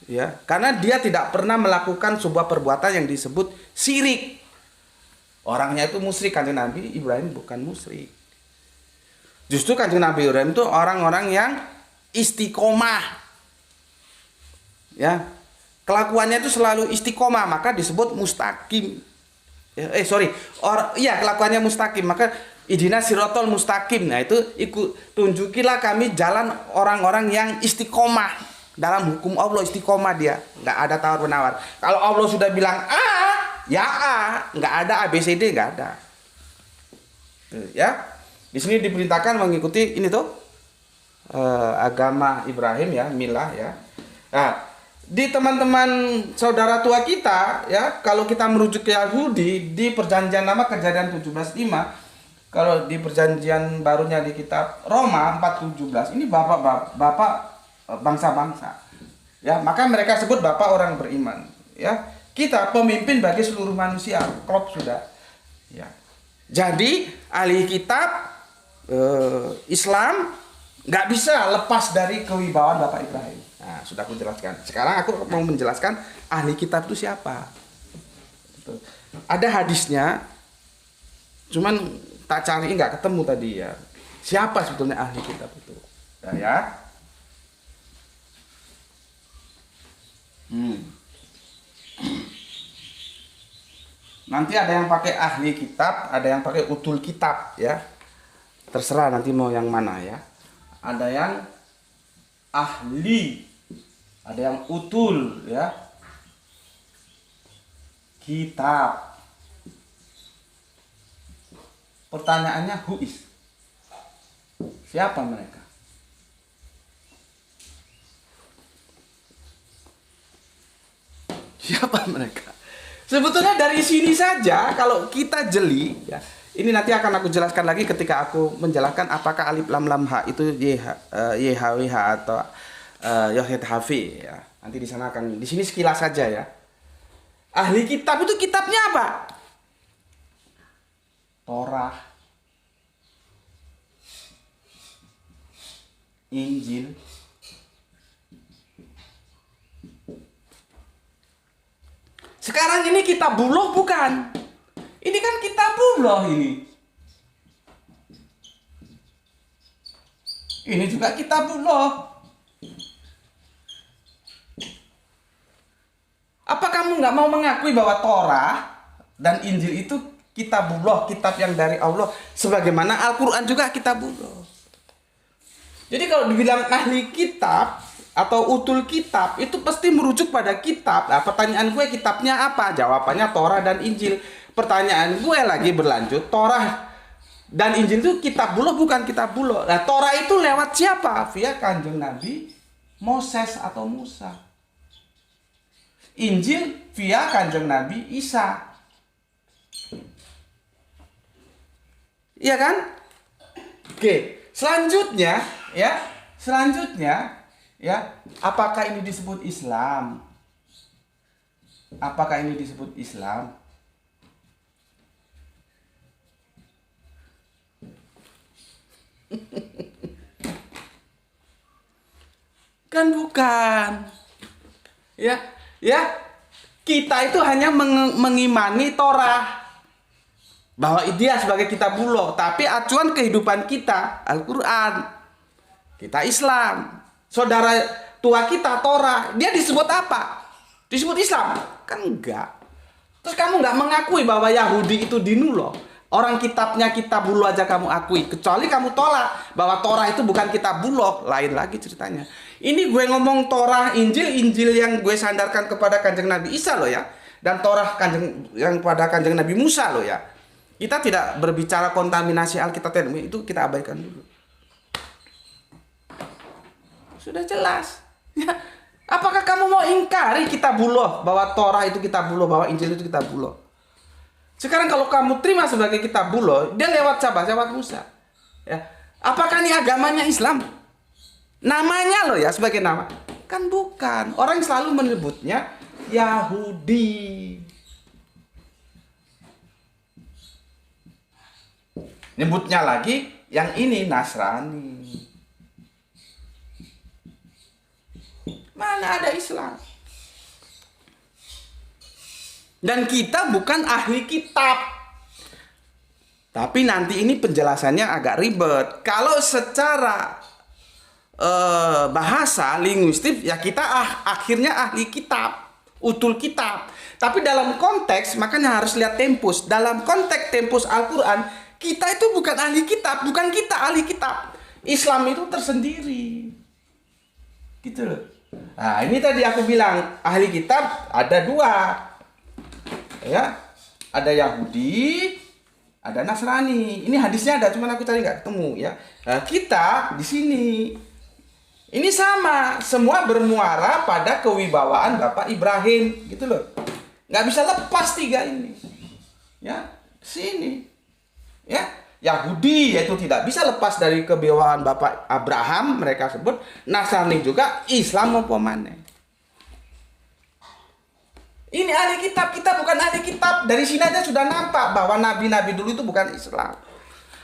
Ya, karena dia tidak pernah melakukan sebuah perbuatan yang disebut syirik. Orangnya itu musyrik, Kanjeng Nabi Ibrahim bukan musyrik. Justru Kanjeng Nabi Ibrahim itu orang-orang yang istiqomah. Ya. Kelakuannya itu selalu istiqomah, maka disebut mustaqim. Kelakuannya mustaqim, maka idina sirotol mustaqim. Nah, itu tunjukilah kami jalan orang-orang yang istiqomah. Dalam hukum Allah istiqomah dia, nggak ada tawar menawar. Kalau Allah sudah bilang A, ya A, nggak ada ABCD, nggak ada. Ya, di sini diperintahkan mengikuti ini tuh agama Ibrahim ya, milah ya. Nah, di teman-teman saudara tua kita ya, kalau kita merujuk ke Yahudi di Perjanjian Lama Kejadian 17:5, kalau di Perjanjian Barunya di kitab Roma 4:17, ini bapak bangsa-bangsa ya, maka mereka sebut bapak orang beriman ya. Kita pemimpin bagi seluruh manusia, klop sudah ya. Jadi ahli kitab Islam nggak bisa lepas dari kewibawaan Bapak Ibrahim. Nah, sudah aku jelaskan. Sekarang aku mau menjelaskan ahli kitab itu siapa. Ada hadisnya, cuman tak cari nggak ketemu tadi ya. Siapa sebetulnya ahli kitab itu? Nah, ya. Nanti ada yang pakai ahli kitab, ada yang pakai utul kitab ya. Terserah nanti mau yang mana ya. Ada yang ahli, ada yang utul ya. Kitab. Pertanyaannya who is? Siapa mereka? Siapa mereka? Sebetulnya dari sini saja kalau kita jeli ya. Ini nanti akan aku jelaskan lagi ketika aku menjelaskan apakah alif lam lam ha itu YHWH atau Yohet Hafi ya. Nanti di sana akan, di sini sekilas saja ya. Ahli kitab itu kitabnya apa? Torah, Injil, sekarang ini kitabullah bukan? Ini kan kitabullah ini. Ini juga kitabullah. Apa kamu nggak mau mengakui bahwa Torah dan Injil itu kitabullah, kitab yang dari Allah, sebagaimana Al-Quran juga kitabullah. Jadi kalau dibilang ahli kitab atau utul kitab itu pasti merujuk pada kitab. Nah, pertanyaan gue, kitabnya apa? Jawabannya Torah dan Injil. Pertanyaan gue lagi berlanjut, Torah dan Injil itu kitabullah bukan kitabullah. Nah, Torah itu lewat siapa? Via Kanjeng Nabi Moses atau Musa. Injil via Kanjeng Nabi Isa. Iya kan? Oke, selanjutnya ya, apakah ini disebut Islam? Apakah ini disebut Islam? Kan bukan. Ya, ya. Kita itu hanya mengimani Torah bahwa dia sebagai kitabullah, tapi acuan kehidupan kita Al-Qur'an. Kita Islam. Saudara tua kita Torah, dia disebut apa? Disebut Islam? Kan enggak. Terus kamu enggak mengakui bahwa Yahudi itu dinullah. Orang kitabnya kitabullah aja kamu akui, kecuali kamu tolak bahwa Torah itu bukan kitabullah, lain lagi ceritanya. Ini gue ngomong Torah, Injil yang gue sandarkan kepada Kanjeng Nabi Isa loh ya, dan Torah yang pada Kanjeng Nabi Musa loh ya. Kita tidak berbicara kontaminasi Alkitab itu, kita abaikan dulu. Sudah jelas. Ya. Apakah kamu mau ingkari kitabullah, bahwa Torah itu kitabullah, bahwa Injil itu kitabullah? Sekarang kalau kamu terima sebagai kitabullah, dia lewat siapa? Lewat Musa. Ya. Apakah ini agamanya Islam? Namanya loh ya sebagai nama. Kan bukan. Orang selalu menyebutnya Yahudi. Nyebutnya lagi yang ini Nasrani. Mana ada Islam? Dan kita bukan ahli kitab. Tapi nanti ini penjelasannya agak ribet. Kalau secara bahasa linguistik ya kita akhirnya ahli kitab, utul kitab. Tapi dalam konteks, makanya harus lihat tempus. Dalam konteks tempus Al-Quran, kita itu bukan ahli kitab, bukan kita ahli kitab. Islam itu tersendiri. Gitu loh. Nah, ini tadi aku bilang ahli kitab ada dua. Ya, ada Yahudi, ada Nasrani. Ini hadisnya ada, cuman aku cari nggak ketemu ya. Nah, kita di sini ini sama, semua bermuara pada kewibawaan Bapak Ibrahim, gitu loh. Nggak bisa lepas tiga ini. Ya, sini. Ya, Yahudi yaitu tidak bisa lepas dari kewibawaan Bapak Abraham, mereka sebut. Nasrani juga, Islam maupun mana. Ini ahli kitab, kita bukan ahli kitab. Dari sini aja sudah nampak bahwa nabi-nabi dulu itu bukan Islam.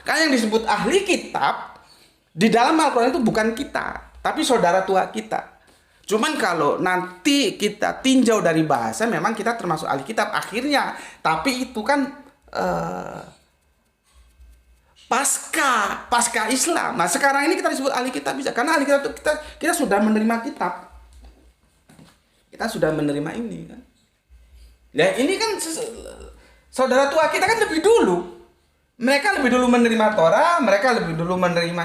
Karena yang disebut ahli kitab di dalam Al-Quran itu bukan kita, tapi saudara tua kita. Cuman kalau nanti kita tinjau dari bahasa, memang kita termasuk ahli kitab akhirnya. Tapi itu kan pasca Islam. Nah sekarang ini kita disebut ahli kitab bisa, karena ahli kitab itu kita sudah menerima kitab. Kita sudah menerima ini kan. Ya ini kan saudara tua kita kan lebih dulu. Mereka lebih dulu menerima Torah, mereka lebih dulu menerima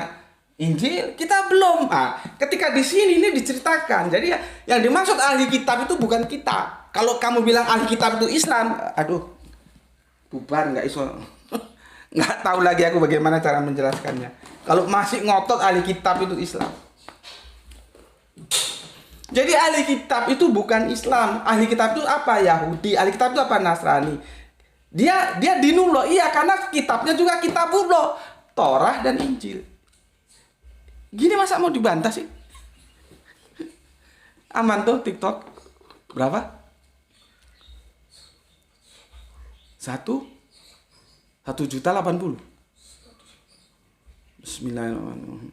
Injil, kita belum. Nah, ketika di sini ini diceritakan. Jadi ya, yang dimaksud ahli kitab itu bukan kita. Kalau kamu bilang ahli kitab itu Islam, aduh, bubar nggak iso. Nggak tahu lagi aku bagaimana cara menjelaskannya. Kalau masih ngotot ahli kitab itu Islam. Jadi ahli kitab itu bukan Islam. Ahli kitab itu apa? Yahudi. Ahli kitab itu apa? Nasrani. Dia dinullah. Iya, karena kitabnya juga kitabullah. Torah dan Injil. Gini masa mau dibantah sih? Aman tuh TikTok. Berapa? 1.080.000. Bismillahirrahmanirrahim.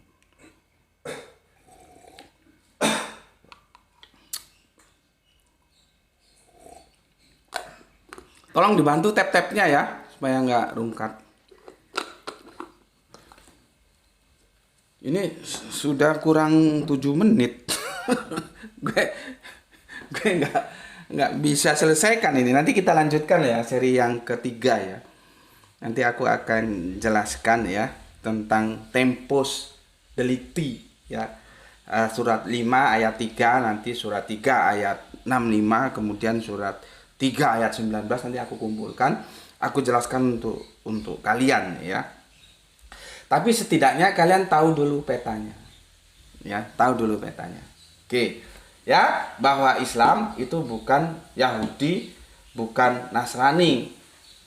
Tolong dibantu tap-tapnya ya, supaya nggak rungkat. Ini sudah kurang 7 menit. gue nggak bisa selesaikan ini. Nanti kita lanjutkan ya seri yang ketiga ya. Nanti aku akan jelaskan ya tentang tempus delicti ya. Surat 5 ayat 3, nanti surat 3 ayat 65, kemudian surat 3 ayat 19 nanti aku kumpulkan, aku jelaskan untuk kalian ya. Tapi setidaknya kalian tahu dulu petanya. Ya, tahu dulu petanya. Oke. Ya, bahwa Islam itu bukan Yahudi, bukan Nasrani.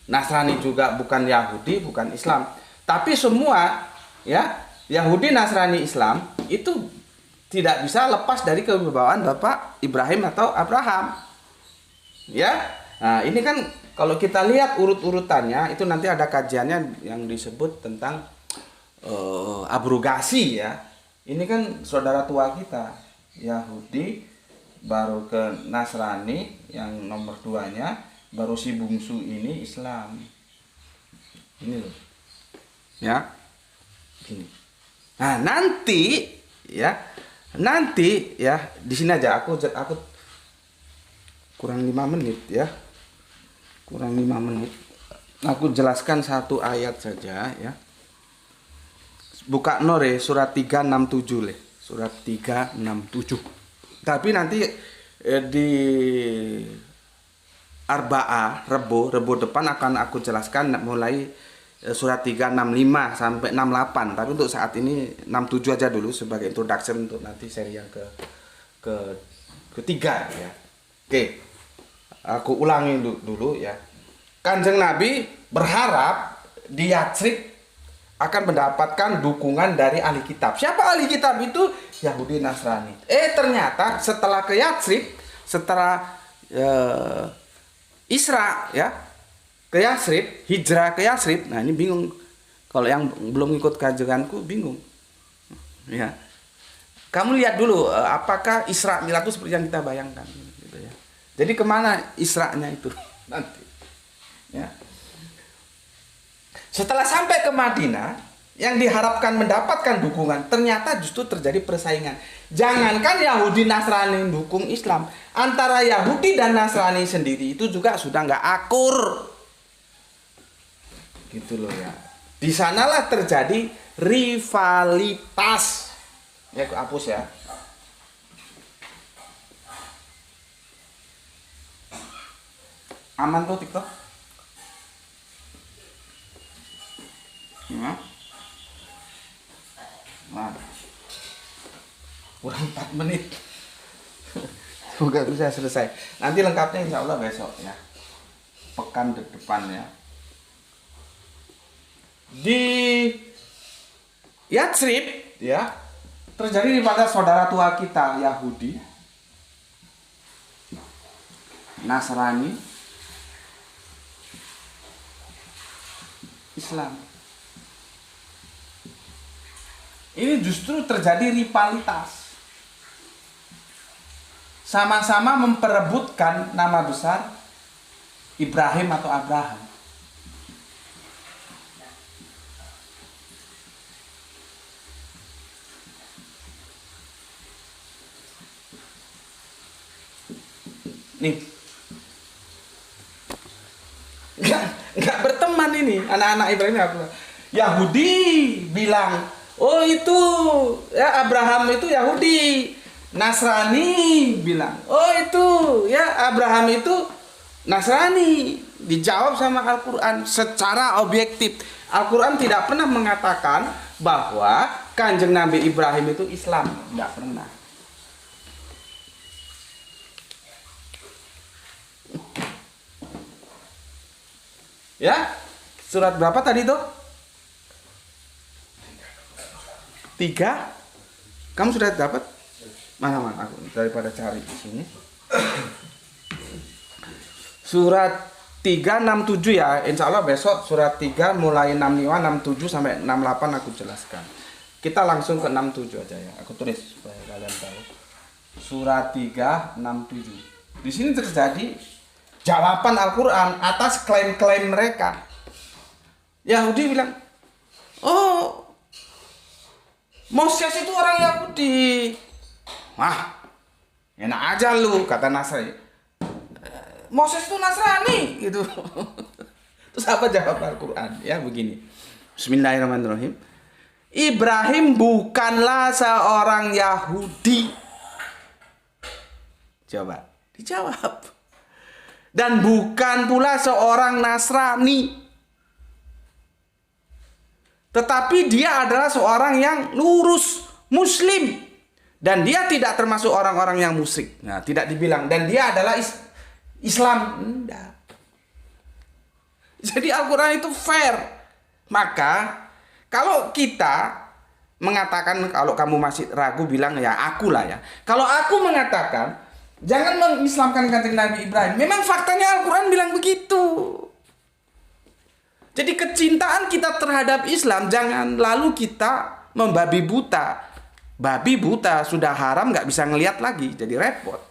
Nasrani juga bukan Yahudi, bukan Islam. Tapi semua ya, Yahudi, Nasrani, Islam itu tidak bisa lepas dari kewibawaan Bapak Ibrahim atau Abraham. Ya, nah ini kan kalau kita lihat urut-urutannya itu nanti ada kajiannya yang disebut tentang abrogasi ya. Ini kan saudara tua kita, Yahudi, baru ke Nasrani yang nomor 2-nya, baru si bungsu ini Islam. Ini loh. Ya. Gini. Nah, nanti ya di sini aja aku kurang 5 menit ya. Kurang 5 menit. Aku jelaskan satu ayat saja ya. Buka nore surat 367 le. Surat 367. Tapi nanti di Arba'ah Rebo depan akan aku jelaskan mulai surat 365 sampai 68. Tapi untuk saat ini 67 aja dulu sebagai introduction untuk nanti seri yang ketiga ya. Oke. Aku ulangi dulu ya. Kanjeng Nabi berharap di Yatsrib akan mendapatkan dukungan dari ahli kitab. Siapa ahli kitab itu? Yahudi Nasrani. Ternyata setelah ke Yatsrib, setelah Isra ya, ke Yatsrib, hijrah ke Yatsrib. Nah, ini bingung. Kalau yang belum ikut kajianku bingung. Ya. Kamu lihat dulu apakah Isra Mi'raj itu seperti yang kita bayangkan gitu ya. Jadi kemana Isra-nya itu nanti? Ya. Setelah sampai ke Madinah, yang diharapkan mendapatkan dukungan, ternyata justru terjadi persaingan. Jangankan Yahudi Nasrani dukung Islam, antara Yahudi dan Nasrani sendiri itu juga sudah nggak akur. Gitu loh ya. Di sanalah terjadi rivalitas. Ya, aku hapus ya. Aman tuh TikTok? Ya. Nah, kurang 4 menit. Semoga bisa selesai. Nanti lengkapnya insya Allah besok ya. Pekan depan ya. Di Yatsrib ya, terjadi pada saudara tua kita Yahudi, Nasrani, Islam. Ini justru terjadi rivalitas. Sama-sama memperebutkan nama besar Ibrahim atau Abraham. Nih, nggak berteman ini anak-anak Ibrahim. Yahudi bilang, oh itu ya Abraham itu Yahudi. Nasrani bilang, oh itu ya Abraham itu Nasrani. Dijawab sama Al-Quran secara objektif. Al-Quran tidak pernah mengatakan bahwa Kanjeng Nabi Ibrahim itu Islam. Tidak pernah. Ya, surat berapa tadi tuh? 3. Kamu sudah dapat? Mana aku daripada cari di sini. Surat 367 ya. Insya Allah besok surat 3 mulai 65, 67 sampai 68 aku jelaskan. Kita langsung ke 67 aja ya. Aku tulis supaya kalian tahu. Surat 3, 67. Di sini terjadi jawaban Al-Quran atas klaim-klaim mereka. Yahudi bilang, oh, Moses itu orang Yahudi. Wah, enak aja lu, kata Nasrani. Moses itu Nasrani, gitu. Terus apa jawab Al-Quran? Ya begini. Bismillahirrahmanirrahim. Ibrahim bukanlah seorang Yahudi. Coba, dijawab. Dan bukan pula seorang Nasrani. Tetapi dia adalah seorang yang lurus, Muslim. Dan dia tidak termasuk orang-orang yang musyrik. Nah, tidak dibilang. Dan dia adalah Islam. Enggak. Jadi Al-Quran itu fair. Maka, kalau kita mengatakan, kalau kamu masih ragu, bilang ya akulah ya. Kalau aku mengatakan, jangan mengislamkan Kanjeng Nabi Ibrahim. Memang faktanya Al-Quran bilang begitu. Jadi kecintaan kita terhadap Islam jangan lalu kita membabi buta. Babi buta sudah haram nggak bisa ngelihat lagi, jadi repot.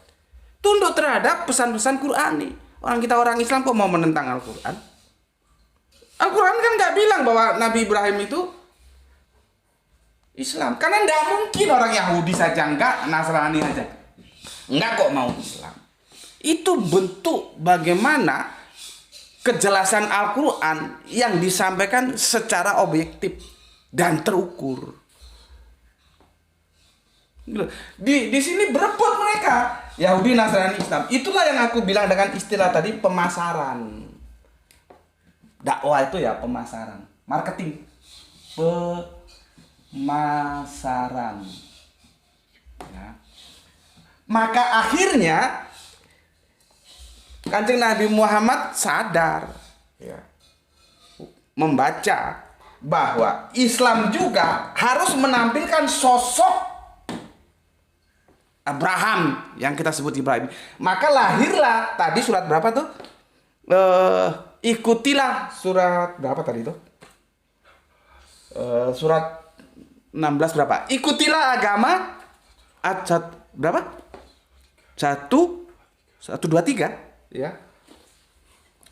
Tunduk terhadap pesan-pesan Qur'ani. Kita orang Islam kok mau menentang Al-Quran? Al-Quran kan nggak bilang bahwa Nabi Ibrahim itu Islam. Karena nggak mungkin orang Yahudi saja enggak, Nasrani aja enggak kok mau Islam. Itu bentuk bagaimana kejelasan Al-Quran yang disampaikan secara objektif dan terukur. Di sini berebut mereka, Yahudi, Nasrani, Islam. Itulah yang aku bilang dengan istilah tadi, pemasaran. Dakwah itu ya pemasaran, marketing, pemasaran. Ya. Maka akhirnya Kanjeng Nabi Muhammad sadar, ya, membaca bahwa Islam juga harus menampilkan sosok Abraham yang kita sebut Ibrahim. Maka lahirlah tadi surat berapa tuh? Ikutilah surat berapa tadi tuh? Surat 16 berapa? Ikutilah agama berapa? 1 2 3 ya.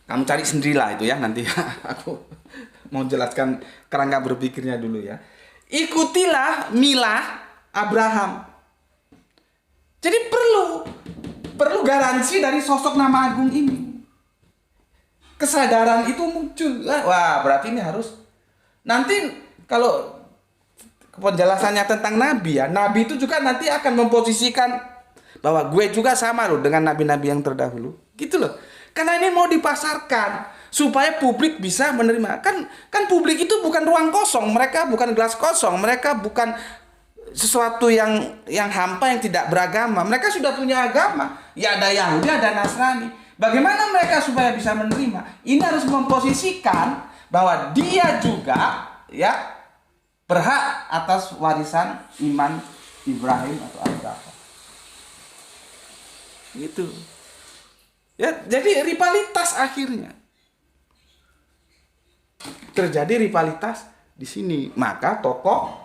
Kamu cari sendirilah itu ya nanti. Aku mau jelaskan kerangka berpikirnya dulu ya. Ikutilah milah Abraham. Jadi perlu garansi dari sosok nama agung ini. Kesadaran itu muncul. Wah, berarti ini harus. Nanti kalau penjelasannya tentang Nabi ya, Nabi itu juga nanti akan memposisikan bahwa gue juga sama loh dengan nabi-nabi yang terdahulu. Gitu loh. Karena ini mau dipasarkan supaya publik bisa menerima. Kan publik itu bukan ruang kosong, mereka bukan gelas kosong, mereka bukan sesuatu yang hampa, yang tidak beragama. Mereka sudah punya agama. Ya ada Yahudi, ada Nasrani. Bagaimana mereka supaya bisa menerima? Ini harus memposisikan bahwa dia juga ya berhak atas warisan iman Ibrahim atau Abraham. Gitu. Ya, jadi rivalitas akhirnya. Terjadi rivalitas di sini. Maka tokoh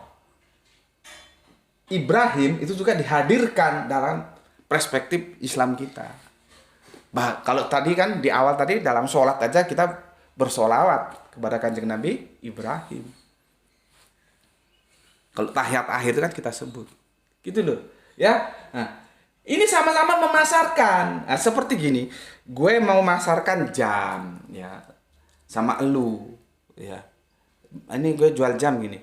Ibrahim itu juga dihadirkan dalam perspektif Islam kita. Kalau tadi kan di awal tadi dalam sholat aja kita bersolawat kepada Kanjeng Nabi Ibrahim. Kalau tahiyat akhir itu kan kita sebut. Gitu loh. Ya. Nah, ini sama-sama memasarkan. Nah, seperti gini, gue mau masarkan jam ya sama elu ya. Ini gue jual jam gini.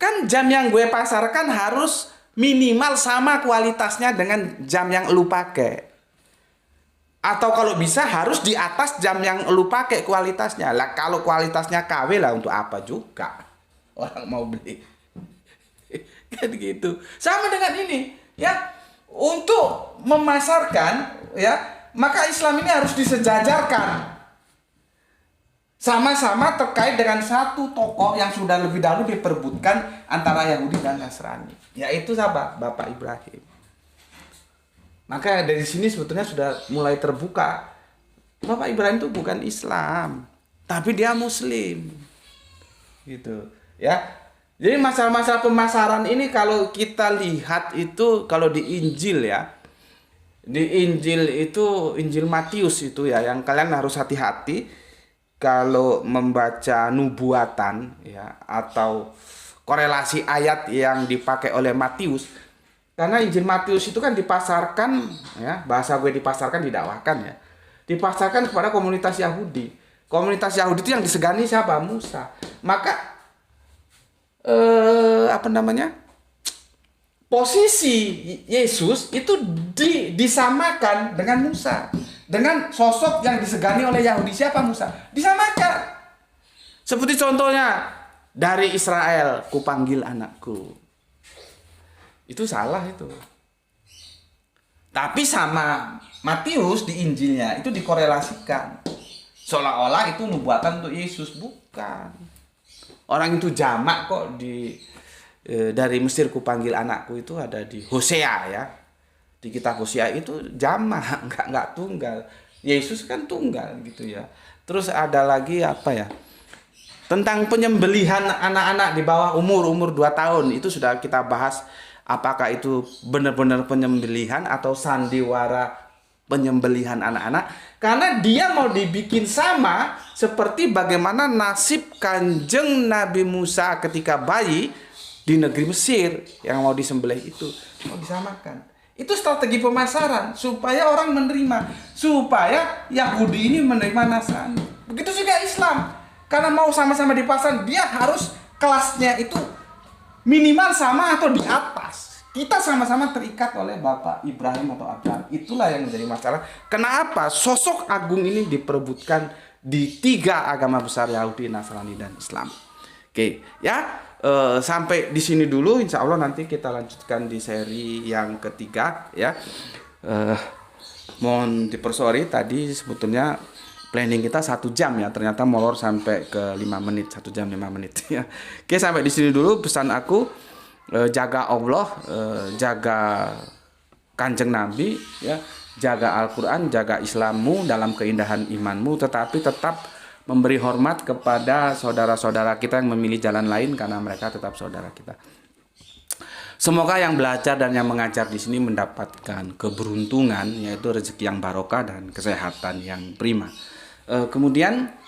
Kan jam yang gue pasarkan harus minimal sama kualitasnya dengan jam yang lu pakai. Atau kalau bisa harus di atas jam yang lu pakai kualitasnya. Lah kalau kualitasnya KW lah untuk apa juga orang mau beli. Kan gitu. Sama dengan ini, ya. Untuk memasarkan ya, maka Islam ini harus disejajarkan. Sama-sama terkait dengan satu tokoh yang sudah lebih dahulu diperebutkan antara Yahudi dan Nasrani, yaitu siapa? Bapak Ibrahim. Maka dari sini sebetulnya sudah mulai terbuka. Bapak Ibrahim itu bukan Islam, tapi dia Muslim. Gitu, ya. Jadi masalah-masalah pemasaran ini kalau kita lihat itu kalau di Injil ya. Di Injil itu Injil Matius itu ya yang kalian harus hati-hati kalau membaca nubuatan ya atau korelasi ayat yang dipakai oleh Matius. Karena Injil Matius itu kan dipasarkan ya, bahasa gue dipasarkan didakwahkan ya. Dipasarkan kepada komunitas Yahudi. Komunitas Yahudi itu yang disegani siapa? Musa. Maka posisi Yesus itu disamakan dengan Musa. Dengan sosok yang disegani oleh Yahudi. Siapa Musa? Disamakan. Seperti contohnya, dari Israel kupanggil anakku. Itu salah itu. Tapi sama Matius di Injilnya itu dikorelasikan. Seolah-olah itu nubuatan untuk Yesus. Bukan. Orang itu jamak kok dari Mesir kupanggil anakku itu ada di Hosea ya. Di kitab Hosea itu jamak, enggak tunggal. Yesus kan tunggal gitu ya. Terus ada lagi apa ya? Tentang penyembelihan anak-anak di bawah umur 2 tahun itu sudah kita bahas, apakah itu benar-benar penyembelihan atau sandiwara penyembelihan anak-anak, karena dia mau dibikin sama seperti bagaimana nasib Kanjeng Nabi Musa ketika bayi di negeri Mesir yang mau disembelih itu, mau disamakan. Itu strategi pemasaran supaya orang menerima, supaya Yahudi ini menerima Nasrani. Begitu juga Islam. Karena mau sama-sama dipasang, dia harus kelasnya itu minimal sama atau di atas. Kita sama-sama terikat oleh Bapak Ibrahim atau Abraham. Itulah yang menjadi masalah. Kenapa sosok agung ini diperebutkan di 3 agama besar, Yahudi, Nasrani, dan Islam. Oke, ya. Sampai di sini dulu. Insya Allah nanti kita lanjutkan di seri yang ketiga, ya. Mohon dipersori tadi sebetulnya planning kita 1 jam ya, ternyata molor sampai ke 5 menit, 1 jam 5 menit ya. Oke, sampai di sini dulu pesan aku. Jaga Allah, jaga Kanjeng Nabi ya, jaga Al-Qur'an, jaga Islammu dalam keindahan imanmu, tetapi tetap memberi hormat kepada saudara-saudara kita yang memilih jalan lain karena mereka tetap saudara kita. Semoga yang belajar dan yang mengajar di sini mendapatkan keberuntungan, yaitu rezeki yang barokah dan kesehatan yang prima. Kemudian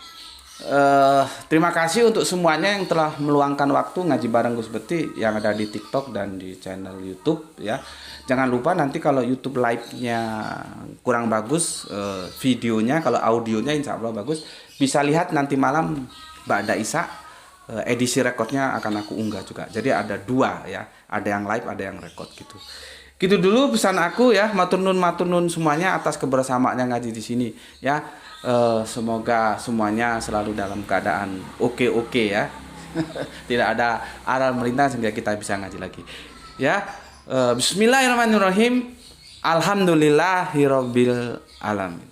terima kasih untuk semuanya yang telah meluangkan waktu ngaji bareng Gus Bekti yang ada di TikTok dan di channel YouTube ya. Jangan lupa nanti kalau YouTube live-nya kurang bagus videonya, kalau audionya insya Allah bagus, bisa lihat nanti malam Ba'da Isya, edisi rekodnya akan aku unggah juga. Jadi ada 2 ya, ada yang live, ada yang record gitu. Gitu dulu pesan aku ya, matur nuwun semuanya atas kebersamaannya ngaji di sini ya. Semoga semuanya selalu dalam keadaan oke ya. Tidak ada aral melintang sehingga kita bisa ngaji lagi. Ya. Bismillahirrahmanirrahim. Alhamdulillahirabbil alamin.